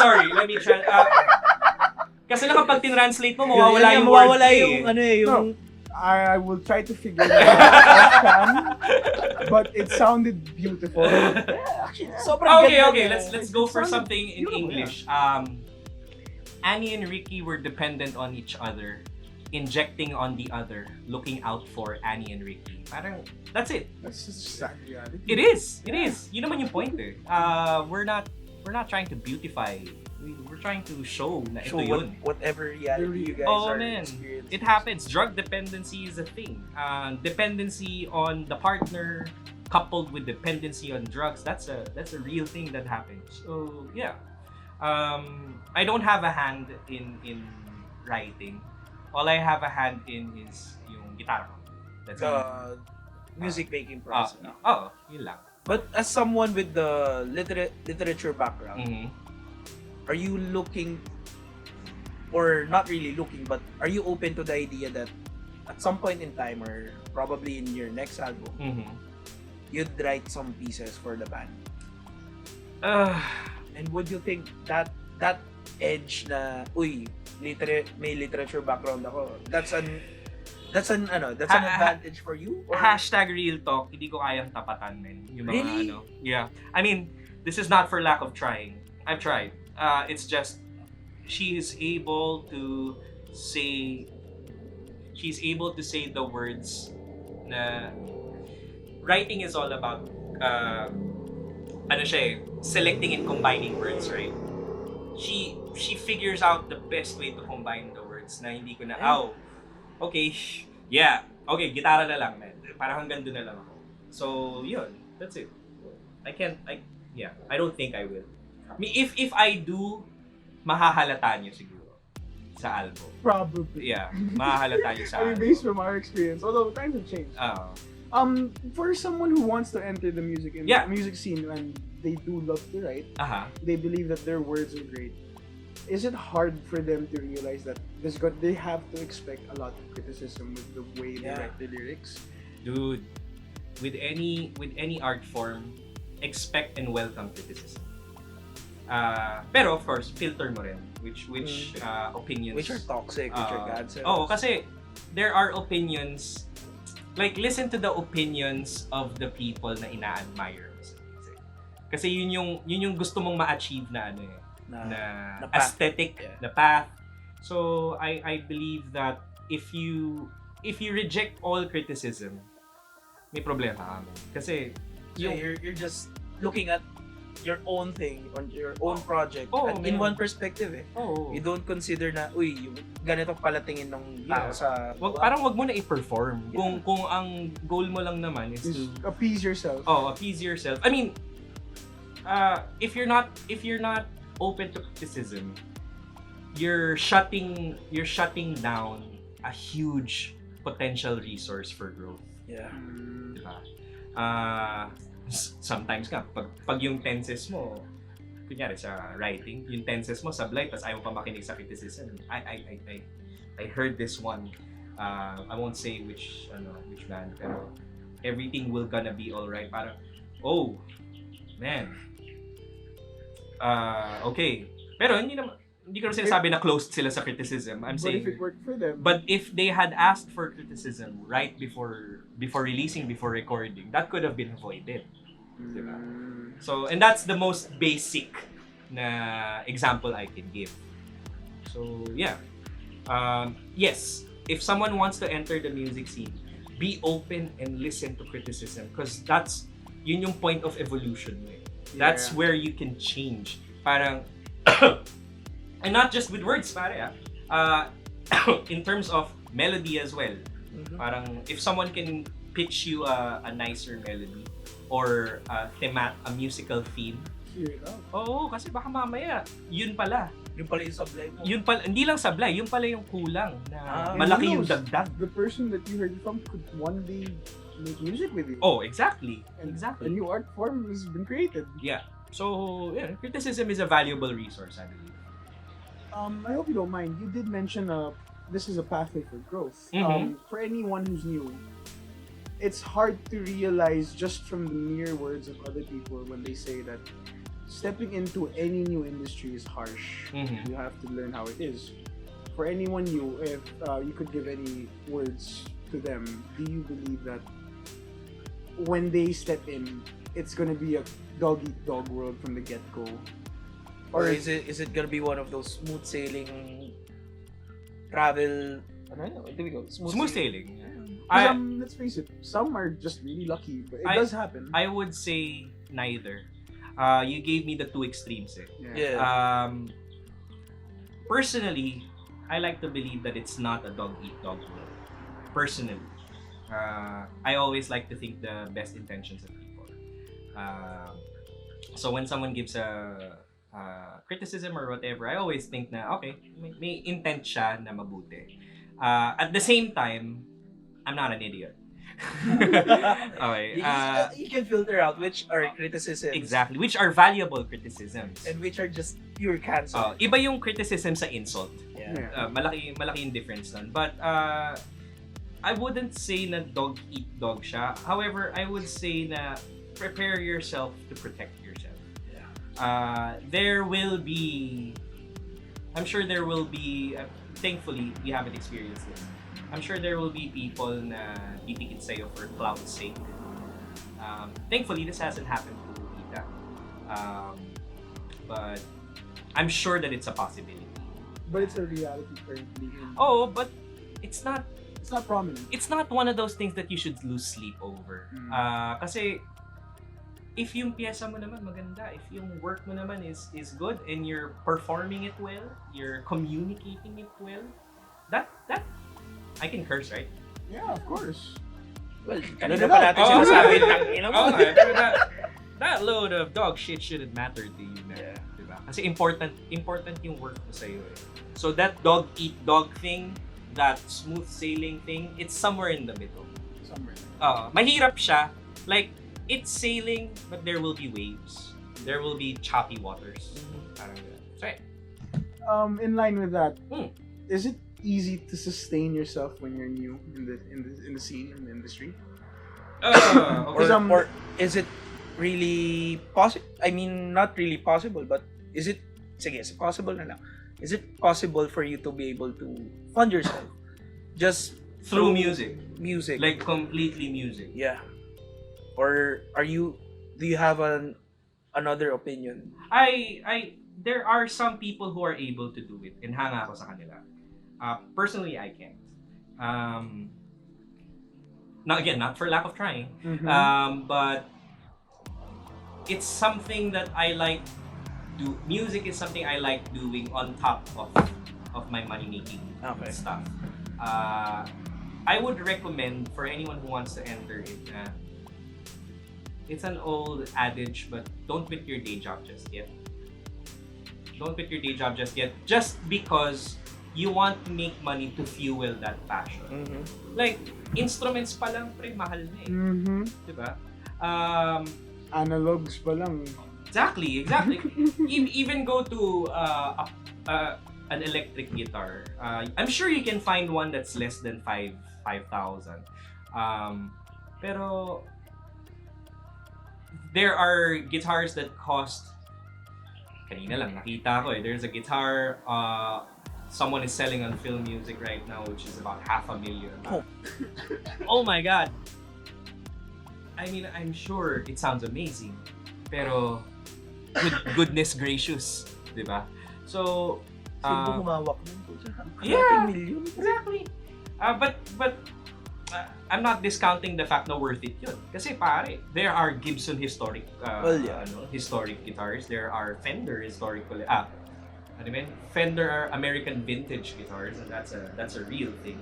Sorry. Let me try. Kasi lang kapag tinranslate mo, Mawawala mawawala yung word. yung I will try to figure it out if I can. but it sounded beautiful. Sobrang Okay, ganda okay. niya. Let's go for Sounded something in beautiful, English. Annie and Ricky were dependent on each other, injecting on the other, looking out for Annie and Ricky. Parang that's it. That's just sad reality. It is. It is. Yun naman yung point eh. We're not trying to beautify. We're trying to show na ito Show yun. whatever reality you guys Oh are man, experiencing. it happens. Drug dependency is a thing. Dependency on the partner coupled with dependency on drugs, that's a real thing that happens. So yeah, I don't have a hand in writing. All I have a hand in is yung guitar ko. That's it. The music making process. Yun lang. But as someone with the literature background, Mhm. are you looking, or not really looking, but are you open to the idea that at some point in time, or probably in your next album, Mhm. you'd write some pieces for the band? Uh, And would you think that edge na, uy, may literature background ako, that's an advantage for you? Or? Hashtag real talk, hindi ko kayang tapatan, men. Yung mga Really? Yeah. I mean, this is not for lack of trying. I've tried. It's just, she's able to say the words na writing is all about selecting and combining words, right? She figures out the best way to combine the words na hindi ko na, okay, yeah, okay, gitara na lang, man. Parang hanggang doon na lang ako. So, yun, that's it. I don't think I will. I mean, if I do, mahahalata niyo siguro sa album. Probably. Yeah, mahahalata niyo sa I mean, album. based from our experience, although times have changed. For someone who wants to enter the music scene and they do love to write, they believe that their words are great. Is it hard for them to realize that they have to expect a lot of criticism with the way they write the lyrics? Dude, with any art form, expect and welcome criticism. Pero of course, filter mo rin which opinions, Which are toxic, which are cancerous. kasi there are opinions, like listen to the opinions of the people na ina-admire mo sa music. Kasi yun yung gusto mong ma-achieve na na path. aesthetic, the path. So I believe that if you reject all criticism, may problema ka mo. Kasi you're just looking at your own thing, on your own project, in one perspective eh. You don't consider na, uy, yung ganito pala tingin ng tao sa... Parang wag mo na i-perform. Kung ang goal mo lang naman is to appease yourself. Appease yourself. I mean, if you're not open to criticism, you're shutting down a huge potential resource for growth. Yeah. Diba? Sometimes pag yung tenses mo, kunyari sa writing, yung tenses mo sablay, tas ayaw pa makinig sa criticism. I heard this one. I won't say which band, pero everything will gonna be alright. Parang, oh, man. Okay. Pero hindi ko naman sinasabi na closed sila sa criticism. I'm saying, if it worked for them. but if they had asked for criticism right before releasing, before recording, that could have been avoided. Diba? So, and that's the most basic na example I can give. So, yeah. Yes, if someone wants to enter the music scene, be open and listen to criticism, because yun yung point of evolution mo eh. That's where you can change. Parang, and not just with words, pare in terms of melody as well. Parang, if someone can pitch you a nicer melody or a musical theme, Hear it out. oo, kasi baka mamaya, yun pala. Yung pala yung sablay mo. Yun pala, hindi lang sablay, yun pala yung kulang na And malaki who yung knows, dagdag. The person that you heard from could one day make music with you. Oh, exactly. And Exactly. a new art form has been created. Yeah. So, yeah, criticism is a valuable resource, I believe. I hope you don't mind. You did mention this is a pathway for growth. For anyone who's new, it's hard to realize just from the mere words of other people when they say that stepping into any new industry is harsh. You have to learn how it is. For anyone new, if you could give any words to them, do you believe that when they step in, it's gonna be a dog eat dog world from the get go. Or is it gonna be one of those smooth sailing travel? What do we go? Smooth sailing. Let's face it, some are just really lucky, but it does happen. I would say neither. You gave me the two extremes. Yeah. Personally, I like to believe that it's not a dog eat dog world. Personally, I always like to think the best intentions of people. So when someone gives a criticism or whatever, I always think na okay, may intent siya na mabuti. At the same time, I'm not an idiot. Okay. You can filter out which are criticisms. Exactly. Which are valuable criticisms. And which are just pure cancel. Iba yung criticism sa insult. Yeah. Malaki yung difference nun. But I wouldn't say na dog eat dog siya. However, I would say na prepare yourself to protect yourself. There will be, I'm sure there will be, thankfully, we haven't experienced this. I'm sure there will be people na titikit sa'yo for clout's sake. Thankfully, this hasn't happened to Bita. But I'm sure that it's a possibility. But it's a reality currently. Oh, but it's not prominent. It's not one of those things that you should lose sleep over. Kasi if yung pyesa mo naman maganda, if yung work mo naman is good and you're performing it well, you're communicating it well, that I can curse, right? Yeah, of course. Well, kanina pa natin sinasabi that load of dog shit shouldn't matter to you na, diba? Kasi important yung work mo sa'yo eh. So that dog eat dog thing, that smooth sailing thing, it's somewhere in the middle. Mahirap siya. Like, it's sailing, but there will be waves. There will be choppy waters. Parang ganun. So, in line with that, is it easy to sustain yourself when you're new in the scene, in the industry? Or is it really possible? I mean, not really possible, but is it? Sige, is it possible na lang? Is it possible for you to be able to fund yourself just through music? Music, like completely music. Yeah. Or do you have another opinion? There are some people who are able to do it, and hanga ako sa kanila. Personally, I can't. Not for lack of trying, but it's something that I like. Music is something I like doing on top of my money making stuff. I would recommend for anyone who wants to enter it. It's an old adage, but don't quit your day job just yet. Don't quit your day job just yet, just because you want to make money to fuel that passion. Like, instruments pa lang, pre, mahal na eh. Diba? Analogs pa lang. Exactly. Even go to an electric guitar. I'm sure you can find one that's less than 5,000. Pero there are guitars that cost. Kanina lang nakita ko eh. There's a guitar someone is selling on Film Music right now, which is about $500,000. Oh my god! I mean, I'm sure it sounds amazing, pero goodness gracious, di ba? So, Sino humawak nun po? yeah, Million? exactly. But I'm not discounting the fact na worth it yun. Kasi pare, there are Gibson historic historic guitars. There are Fender historical Fender American vintage guitars, and that's a real thing.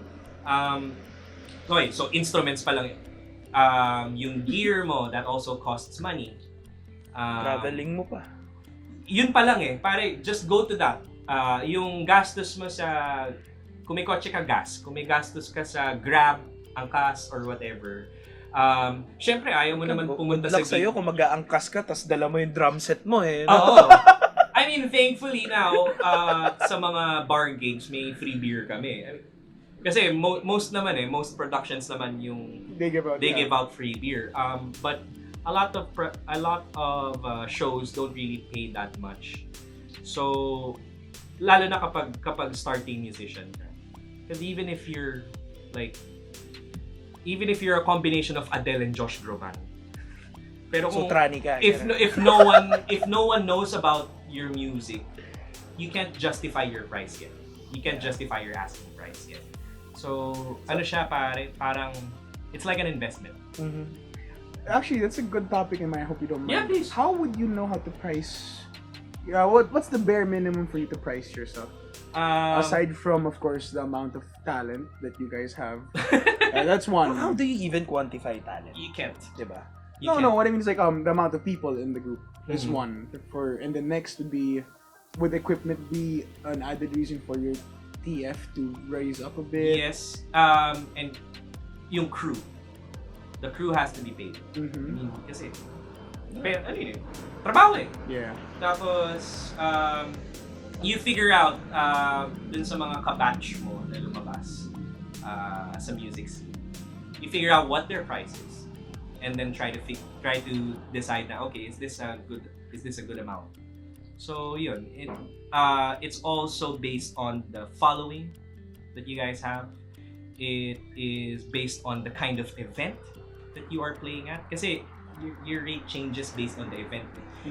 Okay, so instruments pa lang. Yung gear mo, that also costs money. Traveling mo pa. Yun pa lang eh. Pare, just go to that. Yung gastos mo sa, kung may kotse ka, kung may gastos ka sa Grab, angkas, or whatever. Syempre, ayaw mo naman pumunta sa gig. Sa'yo kung mag-aangkas ka, tas dala mo yung drum set mo eh. No? Oo. I mean, thankfully now, sa mga bar gigs, may free beer kami. Kasi most productions naman yung they give out free beer. But a lot of shows don't really pay that much. So lalo na kapag starting musician ka. Because even if you're like even if you're a combination of Adele and Josh Groban. Pero So, kung, trani ka. if no one knows about your music, you can't justify your price yet. You can't justify your asking price yet. So ano siya pare, parang it's like an investment. Actually, that's a good topic, and I hope you don't mind. Yeah, please. How would you know how to price? Yeah, what's the bare minimum for you to price yourself? Aside from, of course, the amount of talent that you guys have, that's one. How do you even quantify talent? you can't. Diba? You No, can't. what I mean is like the amount of people in the group is one. And the next would be, would equipment be an added reason for your TF to raise up a bit? Yes. And yung crew. The crew has to be paid. Kasi, pero ano yun? Trabaho eh. Yeah. Tapos, you figure out dun sa mga kabatch mo na lumabas sa music scene. You figure out what their price is, and then try to decide na okay, is this a good amount? So yun, it's also based on the following that you guys have. It is based on the kind of event that you are playing at. Kasi your rate changes based on the event.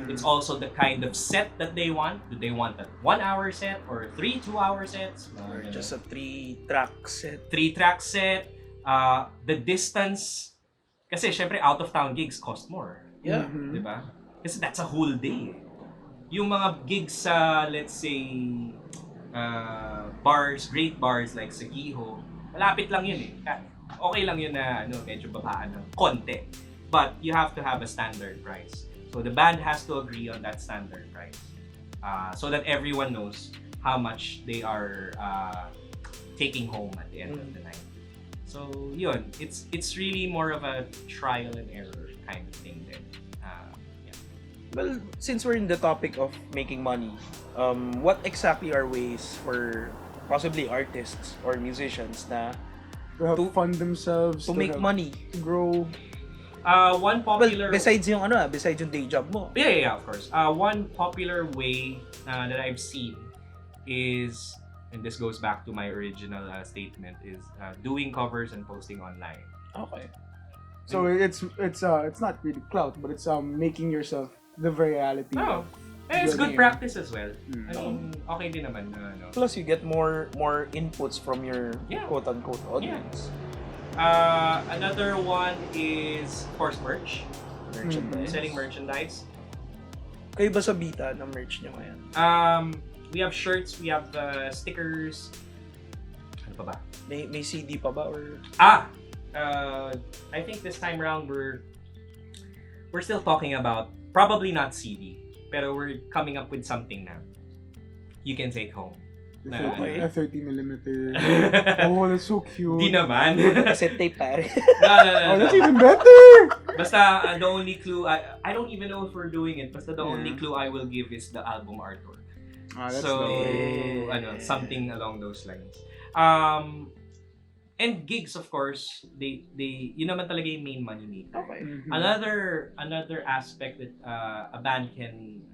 It's also the kind of set that they want. Do they want a 1 hour set or 3 2-hour sets? Or just a 3-track set? 3-track set. The distance. Kasi syempre out of town gigs cost more. Yeah. Diba? Kasi that's a whole day. Yung mga gigs sa, let's say, great bars like sa Giho, malapit lang yun eh. Okay lang yun na medyo babaan ng konti. But you have to have a standard price. So the band has to agree on that standard price. So that everyone knows how much they are taking home at the end of the night. So yun, it's really more of a trial and error kind of thing then. Well, since we're in the topic of making money, what exactly are ways for possibly artists or musicians na To help fund themselves. to make help money? To grow. One popular... Well, besides yung besides yung day job mo. Yeah, of course. One popular way that I've seen is, and this goes back to my original statement, is doing covers and posting online. Okay. So it's not really clout, but it's making yourself the reality. Oh, and it's good practice as well. I mean, okay din naman na Plus, you get more inputs from your quote-unquote audience. Another one is, of course, merch. Merchandise. Selling merchandise. Kayo ba sa Bita ng merch nyo ngayon? We have shirts, we have stickers. Ano pa ba? May CD pa ba? Or I think this time around we're still talking about probably not CD, pero we're coming up with something na you can take home. A 30mm. Oh, that's so cute. Di naman. cassette tape pare. No. Oh, that's even better. Basta the only clue, I don't even know if we're doing it. Basta the only clue I will give is the album artwork. That's So, nice. something along those lines. And gigs, of course, they yun naman talaga yung main money maker. Okay. Another aspect that a band can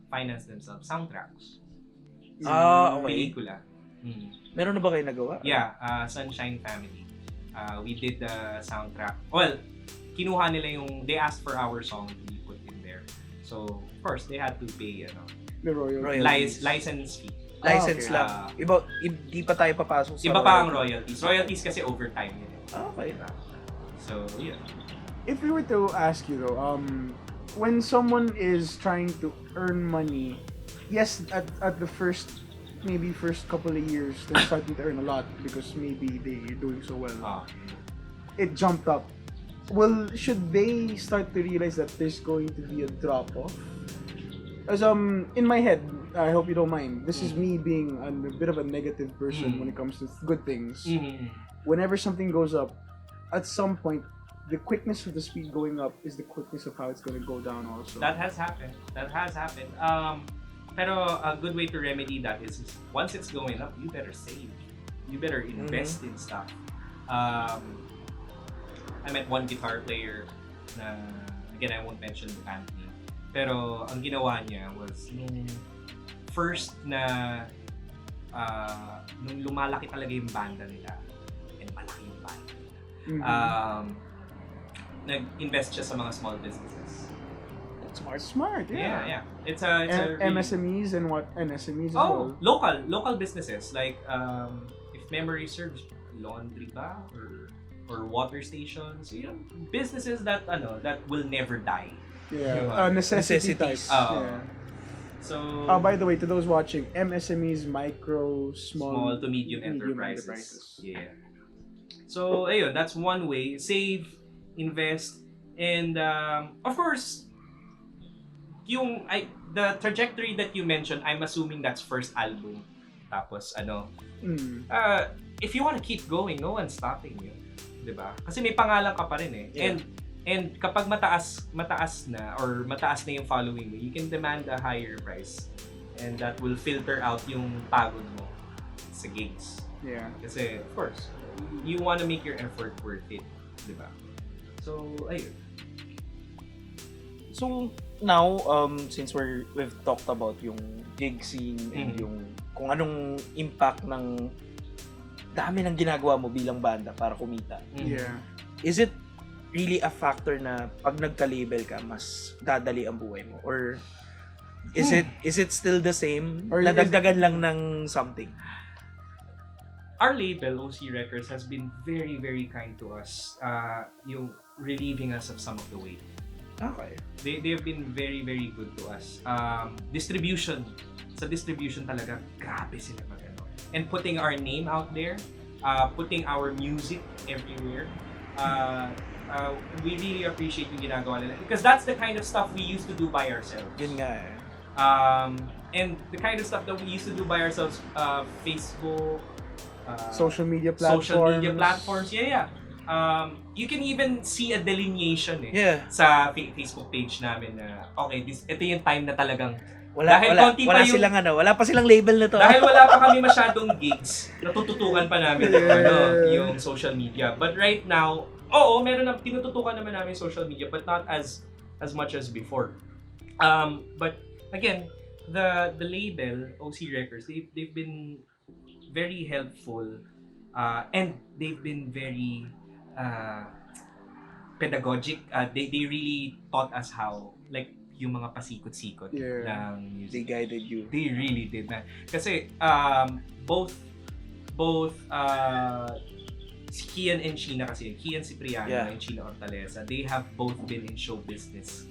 finance themselves, soundtracks. Okay. Pelikula. Meron na ba kayo nagawa? Yeah, Sunshine Family. We did the soundtrack. Well, kinuha nila they asked for our song to be put in there. So, of course, they had to pay The Royalties. license fee. License okay. lang. Hindi pa tayo papasok sa Iba pa ang royalties. Royalties kasi overtime yun. Okay. So, yeah. If we were to ask you though, when someone is trying to earn money, yes, at the first couple of years, they're starting to earn a lot because maybe they're doing so well. It jumped up. Well, should they start to realize that there's going to be a drop off? As in my head, I hope you don't mind. This is me being a bit of a negative person when it comes to good things. Whenever something goes up, at some point, the quickness of the speed going up is the quickness of how it's going to go down also. That has happened. Pero a good way to remedy that is once it's going up, you better save. You better invest in stuff. I met one guitar player na, again, I won't mention the band name. Pero ang ginawa niya was nung first na nung lumalaki talaga yung banda nila and malaki yung banda nila. Nag-invest siya sa mga small businesses. Smart, yeah. It's a really, MSMEs and what? And SMEs as oh, well. local businesses like if memory serves, laundry ba or water stations, businesses that will never die. Yeah, necessity type. Necessities. Yeah. So By the way, to those watching, MSMEs, micro, small to medium enterprises. Yeah. So ayun, that's one way. Save, invest, and of course, the trajectory that you mentioned, I'm assuming that's first album. Tapos if you want to keep going, no one's stopping you. 'Di ba? Kasi may pangalan ka pa rin eh. Yeah. And kapag mataas na yung following mo, you can demand a higher price. And that will filter out yung pagod mo sa gigs. Yeah. Kasi, of course, you want to make your effort worth it. 'Di ba? So, ayun. So now, since we've talked about yung gig scene and yung kung anong impact ng dami ng ginagawa mo bilang banda para kumita. Yeah. Is it really a factor na pag nagka-label ka, mas dadali ang buhay mo? Or is it still the same? Or Nadagdagan lang ng something? Our label, OC Records, has been very, very kind to us. Yung relieving us of some of the weight. Okay. They've been very, very good to us. Distribution. Sa distribution talaga, grabe sila mag-ano. And putting our name out there, putting our music everywhere. We really appreciate yung ginagawa nila. Because that's the kind of stuff we used to do by ourselves. Yun nga eh. And the kind of stuff that we used to do by ourselves, Facebook, Social media platforms. Yeah. You can even see a delineation sa Facebook page namin na ito yung time na talagang Wala pa silang label na to. Dahil wala pa kami masyadong gigs, natututukan pa namin yung social media. But right now, tinututukan naman namin social media, but not as much as before. But again, the label OC Records, they've been very helpful, and they've been very pedagogic. They really taught us how, like, yung mga pasikot-sikot ng music. They guided you. They really did, man. Kasi both si Kian and Sheena kasi, Kian Cipriano and Sheena Hortaleza, they have both been in show business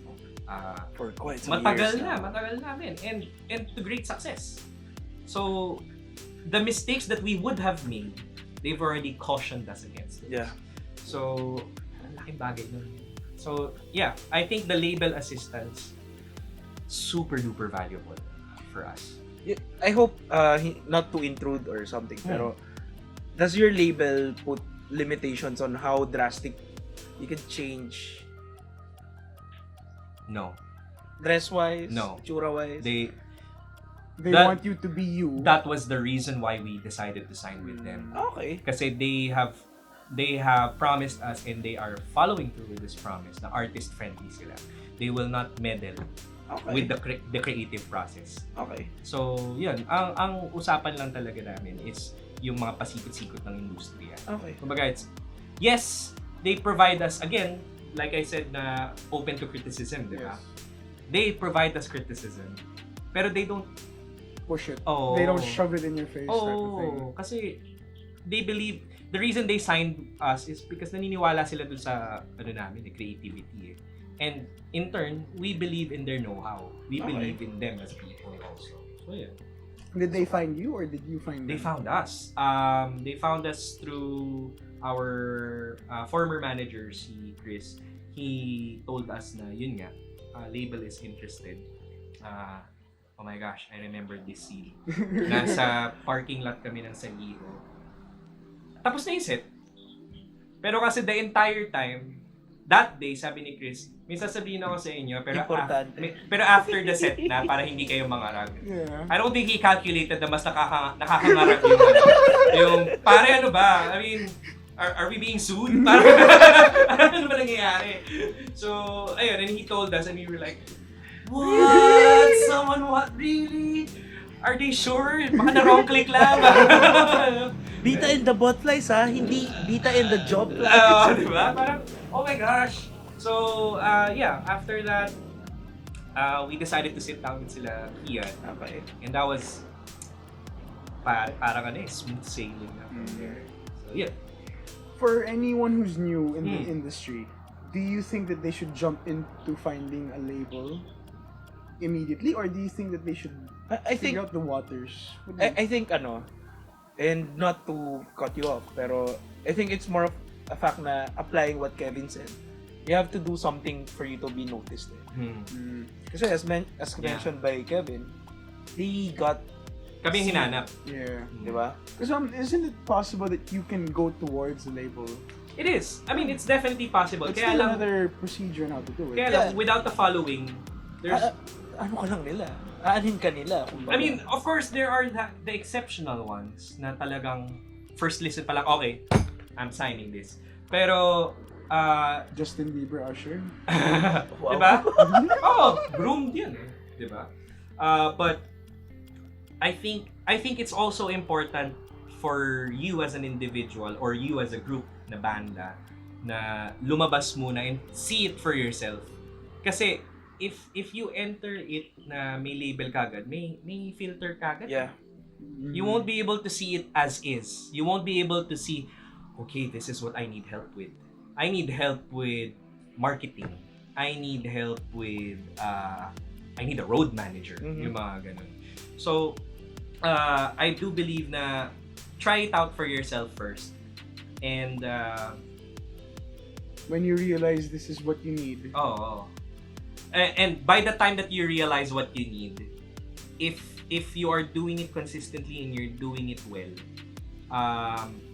for quite some matagal years matagal namin, and to great success. So the mistakes that we would have made, they've already cautioned us against it. Yeah. So laking bagay nun. So yeah, I think the label assistance super duper valuable for us. I hope not to intrude or something, pero does your label put limitations on how drastic you can change? No. Dress-wise? No. Tsura-wise? They want you to be you. That was the reason why we decided to sign with them. Okay. Kasi they have promised us, and they are following through with this promise, na artist friendly sila. They will not meddle with the creative process. Okay. So, yun. Ang usapan lang talaga namin is yung mga pasikot-sikot ng industriya. Okay. Kumbaga, yes, they provide us, again, like I said, na open to criticism, di ba? Yes. They provide us criticism, pero they don't push it. Oh. They don't shove it in your face. Type of thing. Kasi they believe, the reason they signed us is because naniniwala sila dun sa namin, creativity. And in turn, we believe in their know-how. We believe in them as people also. So yeah. Did they find you or did you find them? They found us. They found us through our former manager, si Chris. He told us na yun nga, label is interested. Oh my gosh, I remember this scene. Nasa parking lot kami ng San Diego. Tapos na yung set. Pero kasi the entire time, that day, sabi ni Chris, may sasabihin ako sa inyo, pero after the set na, para hindi kayo mangarag. Yeah. I don't think he calculated na mas nakakangarag yung pare ano ba? I mean, are we being sued? Ano ba nangyayari? So, ayun, and he told us, and we were like, what? Someone what? Really? Are they sure? Baka na wrong click lang. Bita and the Botflies ha, hindi Bita and the Jobflies. Diba? Parang, oh my gosh. So, yeah, after that, we decided to sit down with sila Kian. Okay. And that was parang smooth sailing na from there. So, yeah. For anyone who's new in the Hmm. industry, do you think that they should jump into finding a label immediately, or do you think that they should I think figure out the waters? What do you- I think and not to cut you off, pero I think it's more of a fact na applying what Kevin said. You have to do something for you to be noticed. Kasi as mentioned by Kevin, he got, Kami yung hinanap. Yeah. di ba? Because isn't it possible that you can go towards the label? It is. I mean, it's definitely possible. It's Kaya still lang, another procedure on how to do it. kaya lang, without the following, there's... Ano ka lang nila? Aanin ka nila. I mean, of course, there are the exceptional ones na talagang first listen pa lang, okay, I'm signing this. Pero, Justin Bieber, Usher. Wow. diba? Oh, groomed yun eh. Diba? But, I think it's also important for you as an individual or you as a group na banda na lumabas muna and see it for yourself. Kasi, if you enter it na may label kagad, may filter kagad. Yeah. You won't be able to see it as is. You won't be able to see, okay, this is what I need help with. I need help with marketing. I need help with, I need a road manager. Yung mga ganun. So, I do believe na try it out for yourself first. And, When you realize this is what you need. And by the time that you realize what you need, if you are doing it consistently and you're doing it well,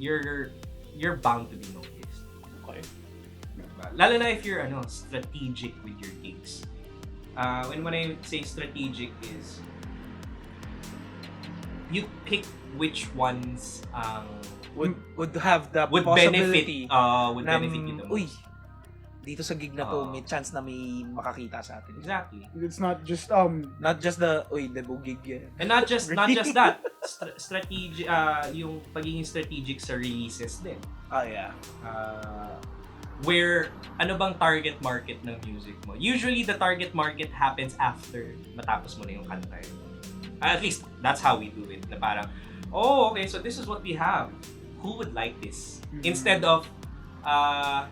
you're bound to be noticed. Okay. Diba? Lalo na if you're strategic with your gigs. When I say strategic is you pick which ones would have the would possibility benefit you the most. uy, dito sa gig na to, may chance na may makakita sa atin. Exactly. It's not just Not just the, debo gig yan. And not just that. Strategic yung pagiging strategic sa releases din. Yeah. Where ano bang target market ng music mo? Usually the target market happens after matapos mo na yung kanta. At least that's how we do it. Na parang, oh, okay, so this is what we have. Who would like this? Instead of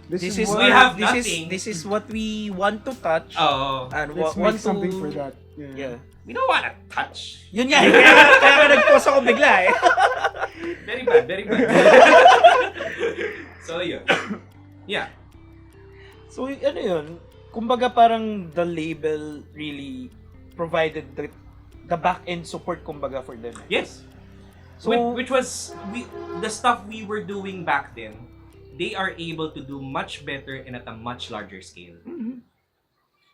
this is we have this nothing. This is what we want to touch. And let's want make something to, for that. Yeah. We don't wanna touch. Yun nga, kaya nag-pause ako bigla eh. Very bad, very bad. So yun. Yeah. So ano yun, kumbaga parang the label really provided the back-end support kumbaga for them. Yes. So, Which was the stuff we were doing back then, they are able to do much better and at a much larger scale.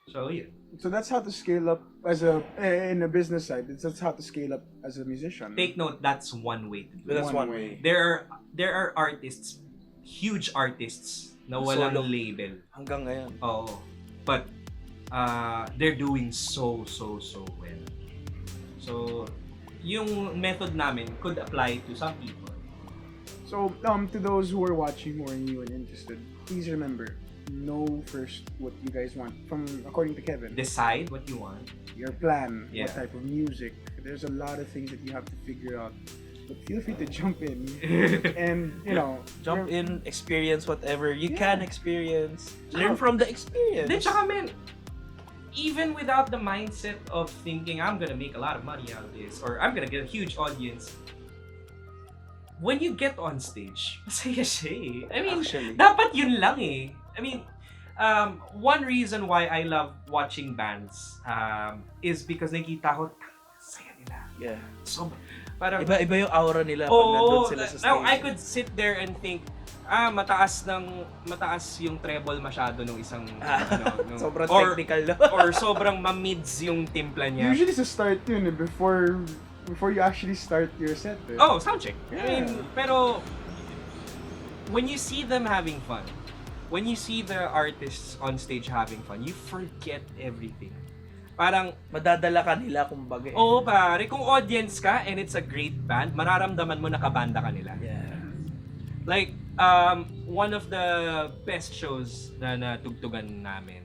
So yeah. So that's how to scale up as in a business side. That's how to scale up as a musician. Take note, that's one way to do it. that's one way. There are artists, huge artists na walang Solo. label. Hanggang ngayon. Oo. But they're doing so well. So yung method namin could apply to some people. So to those who are watching who are new and interested, please remember, know first what you guys want from according to Kevin. Decide what you want. Your plan, Yeah. what type of music. There's a lot of things that you have to figure out. But feel free to jump in and Jump in, experience whatever you can experience. Learn from the experience. Then tsaka men, even without the mindset of thinking I'm gonna make a lot of money out of this or I'm gonna get a huge audience, when you get on stage, masaya siya eh. I mean, Actually. dapat yun lang eh. I mean, one reason why I love watching bands is because nakikita ko, saya nila. Yeah. So, parang, Iba yung aura nila pag nandun sila sa stage. now I could sit there and think, mataas yung treble masyado nung isang Sobrang or, technical no? or sobrang ma-mids yung timpla niya. usually sa start yun before you actually start your set. Oh, soundcheck. Yeah. I mean, pero when you see them having fun, when you see the artists on stage having fun, you forget everything. Parang, Madadala ka nila kumbaga eh. oo pare, kung audience ka and it's a great band, mararamdaman mo nakabanda ka nila. Yeah. Like, one of the best shows na natugtugan namin,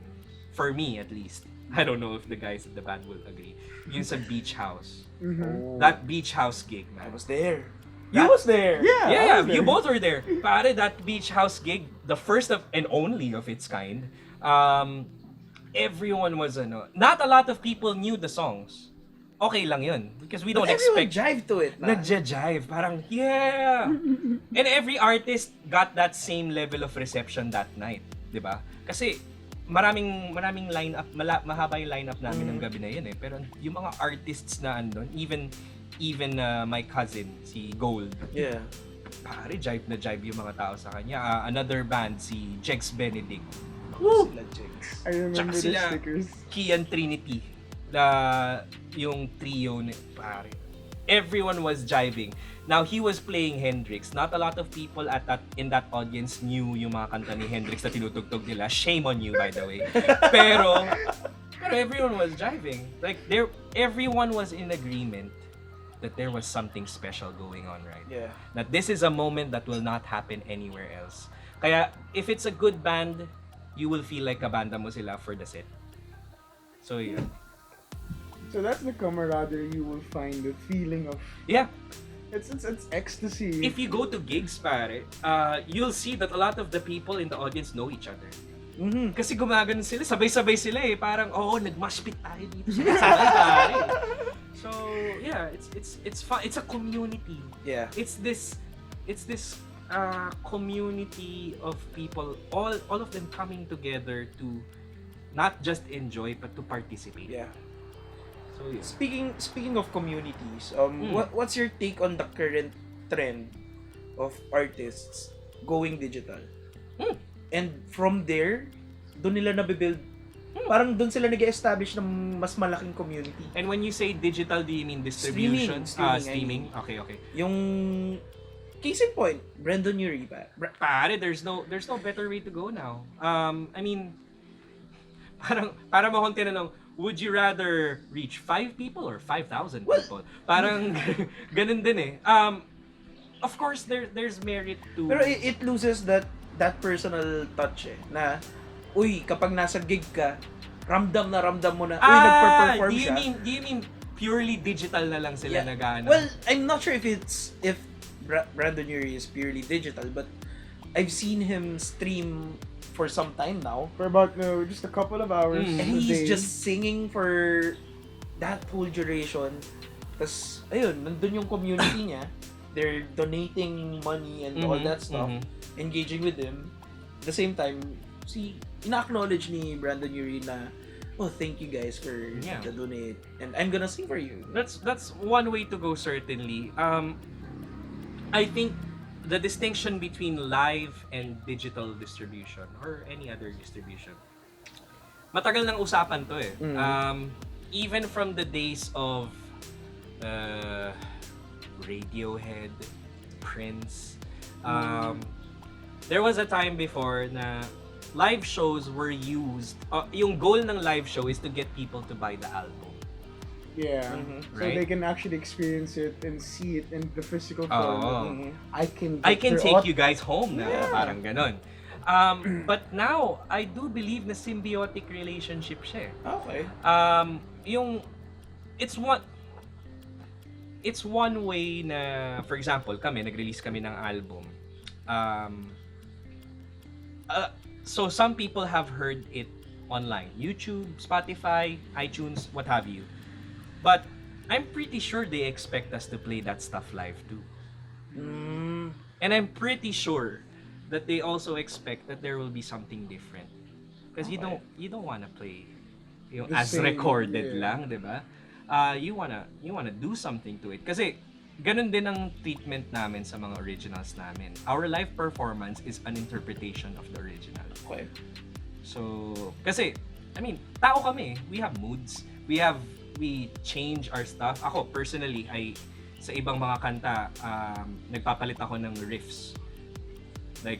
for me at least, I don't know if the guys at the band will agree, yung sa Beach House. That Beach House gig, I man. was there. You was there. Yeah, you both were there. Pare, that Beach House gig, the first of and only of its kind, everyone was not a lot of people knew the songs. Okay lang yun. Because we don't But everyone expect... jive to it. Nagja-jive. Parang, yeah! And every artist got that same level of reception that night. Diba? Kasi, maraming line-up, mahaba yung line-up namin ng gabi na yun eh. Pero yung mga artists na andun, even my cousin, si Gold, Yeah. pare, jive na jive yung mga tao sa kanya. Another band, si Jex Benedict. Woo! Sila Jigs. I remember Tsaka the sila, stickers. Kian Trinity. Yung trio ni pare. Everyone was jiving. Now, he was playing Hendrix. Not a lot of people in that audience knew yung mga kanta ni Hendrix na tinutugtog nila. Shame on you, by the way. Pero everyone was jiving. Like, everyone was in agreement that there was something special going on, right? Yeah. That this is a moment that will not happen anywhere else. Kaya, if it's a good band, you will feel like kabanda mo sila for the set. So, yeah. So that's the camaraderie you will find, the feeling of Yeah. it's ecstasy. If you go to gigs, pare, you'll see that a lot of the people in the audience know each other. Kasi gumagano sila, sabay-sabay sila eh. Parang, nag-mosh pit tayo dito sa kasal, pare. So, yeah, it's fun. It's a community. Yeah. It's this community of people, all of them coming together to not just enjoy but to participate. Yeah. So, yeah. Speaking of communities, what's your take on the current trend of artists going digital? And from there, doon nila nabibuild, parang doon sila nag-establish ng mas malaking community. And when you say digital, do you mean distribution? Streaming. Okay. Yung case in point, Brandon Urie ba? Pare, there's no better way to go now. I mean, parang mo akong tinanong, would you rather reach 5 people or 5,000 people? Parang ganun din eh. Of course, there's merit to... Pero it loses that personal touch eh, na, uy, kapag nasa gig ka, ramdam mo na, uy, nagper-perform siya. Do you mean purely digital na lang sila nag-ano? Well, I'm not sure if Brandon Urie is purely digital, but I've seen him stream for some time now. For about just a couple of hours. And a he's day. just singing for that whole duration. Tapos, ayun, nandun yung community niya. They're donating money and all that stuff. Engaging with him. At the same time, ina-acknowledge ni Brandon Urie na, thank you guys for the donate. And I'm gonna sing for you. That's one way to go, certainly. I think the distinction between live and digital distribution or any other distribution, matagal nang usapan to eh. Even from the days of Radiohead, Prince, there was a time before na live shows were used, yung goal ng live show is to get people to buy the album. Yeah. So Right? they can actually experience it and see it in the physical form. I can take you guys home na, parang ganon. But now, I do believe na symbiotic relationship siya. Okay. It's one way na, for example, nag-release kami ng album. So some people have heard it online. YouTube, Spotify, iTunes, what have you. But I'm pretty sure they expect us to play that stuff live too. And I'm pretty sure that they also expect that there will be something different. Because you don't want to play yung The as same, recorded yeah. lang, 'di ba? You wanna do something to it. Kasi ganun din ang treatment namin sa mga originals namin. Our live performance is an interpretation of the original. Okay. So, kasi, I mean, tao kami. We have moods. We change our stuff. Ako, personally, sa ibang mga kanta, nagpapalit ako ng riffs. Like,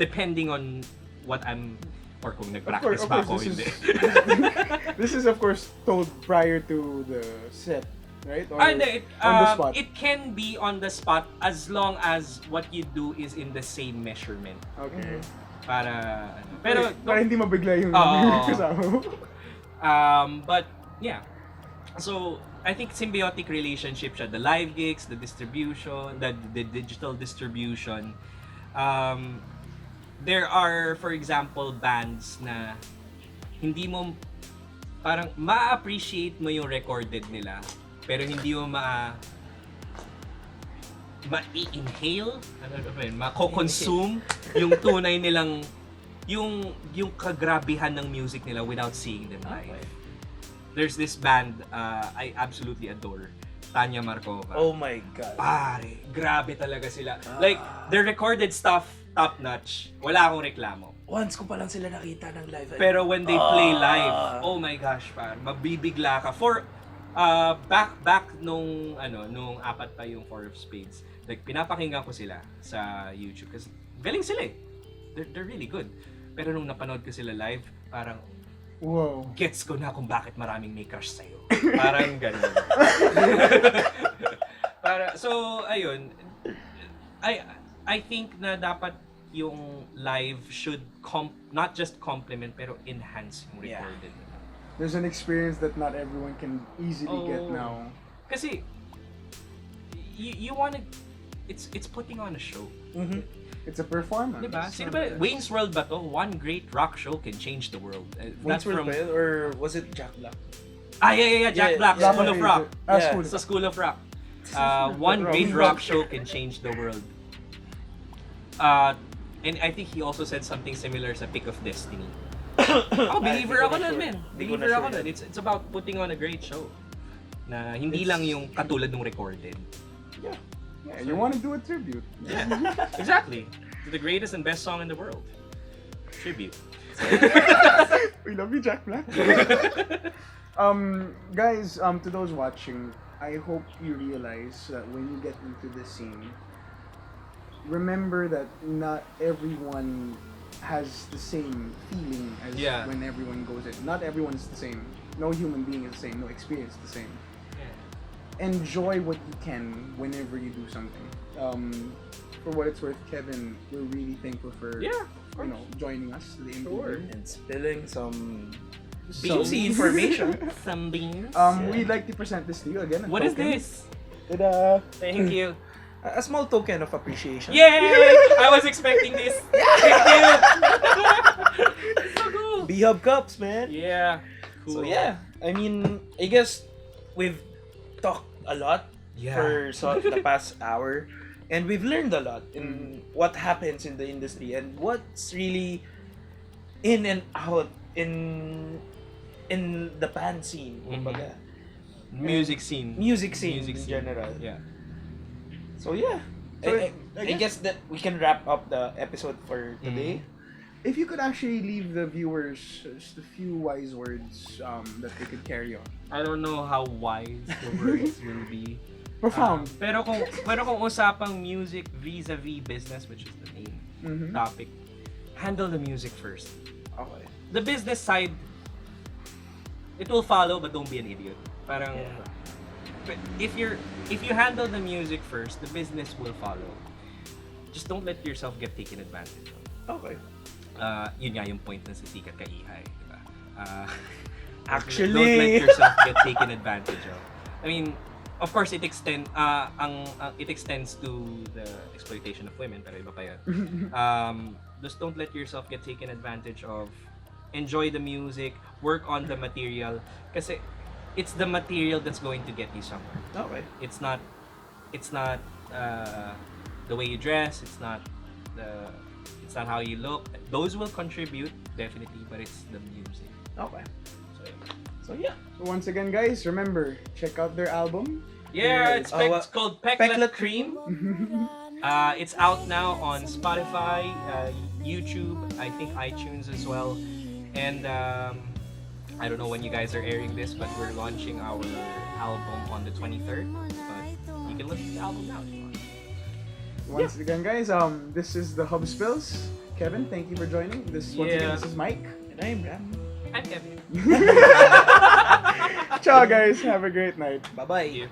depending on what I'm, or kung nag-practice Of ba course, ako, hindi. This is of course told prior to the set. right? Or Hindi, on the spot. it can be on the spot as long as what you do is in the same measurement. Okay. Para, pero, Para hindi mabigla yung Oo. kasama mo. But, yeah. So, I think symbiotic relationship siya. The live gigs, the distribution, the digital distribution. There are, for example, bands na hindi mo, parang ma-appreciate mo yung recorded nila, pero hindi mo ma-inhale, ma-consume yung tunay nilang, yung kagrabihan ng music nila without seeing them live. There's this band I absolutely adore, Tanya Markova. Oh my God. Pare, grabe talaga sila. Like, their recorded stuff, top notch. Wala akong reklamo. Once ko pa lang sila nakita ng live. Pero when they play live, oh my gosh, par, mabibigla ka. For back nung apat pa yung Four of Spades. Like pinapakinggan ko sila sa YouTube kasi galing sila eh. They're really good. Pero nung napanood ko sila live, parang Wow. gets ko na kung bakit maraming may crush sa'yo. Parang ganun. So ayun, I think na dapat yung live should not just complement pero enhance yung recorded. There's an experience that not everyone can easily get now. Kasi you wanna, it's putting on a show. It's a performance. Diba? Sino ba? Wayne's World ba to? One great rock show can change the world. Wayne's World ba yun? Or was it Jack Black? Yeah. Jack Black, yeah. School of Rock. Yeah. Sa School of Rock. One great rock show can change the world. And I think he also said something similar sa Pick of Destiny. Believer ako nun, man. Believer ako nun. It's about putting on a great show. Na hindi lang yung katulad ng recorded. Yeah, you want to do a tribute. Yeah, exactly. To the greatest and best song in the world. Tribute. We love you, Jack Black. Guys, to those watching, I hope you realize that when you get into this scene, remember that not everyone has the same feeling as when everyone goes in. Not everyone is the same. No human being is the same. No experience is the same. Enjoy what you can whenever you do something. For what it's worth, Kevin, we're really thankful for joining us today. And spilling some Juicy information. Some beans. We'd like to present this to you again. What is this? Ta-da! Thank you. A small token of appreciation. Yay! I was expecting this. Thank you. So cool. B-Hub cups, man. Yeah. So Cool. yeah, I mean, I guess we've talked a lot for the past hour, and we've learned a lot in what happens in the industry and what's really in and out in the band scene, kumbaga. Music scene in general. Yeah. So yeah, I guess that we can wrap up the episode for today. If you could actually leave the viewers just a few wise words that they could carry on. I don't know how wise the words will be. Profound. Pero kung usapang music vis-a-vis business, which is the main topic, handle the music first. Okay. The business side, it will follow, but don't be an idiot. Parang if you handle the music first, the business will follow. Just don't let yourself get taken advantage of. Okay. Yun nga yung point na sa sikat ka Ihay, diba? Actually, don't let yourself get taken advantage of. I mean, of course, it extends to the exploitation of women, pero iba pa yun. Just don't let yourself get taken advantage of. Enjoy the music, work on the material, kasi it's the material that's going to get you somewhere. Okay. It's not the way you dress, it's not how you look. Those will contribute definitely, but it's the music. Okay. So yeah. So once again, guys, remember, check out their album. Yeah, it's called Pecklet Cream. It's out now on Spotify, YouTube, I think iTunes as well. And I don't know when you guys are airing this, but we're launching our album on the 23rd. But you can listen to the album now if you want. Once again, guys, this is the Hub Spills. Kevin, thank you for joining. This is Mike. And I'm Ram. I'm Kevin. Ciao, guys. Have a great night. Bye-bye.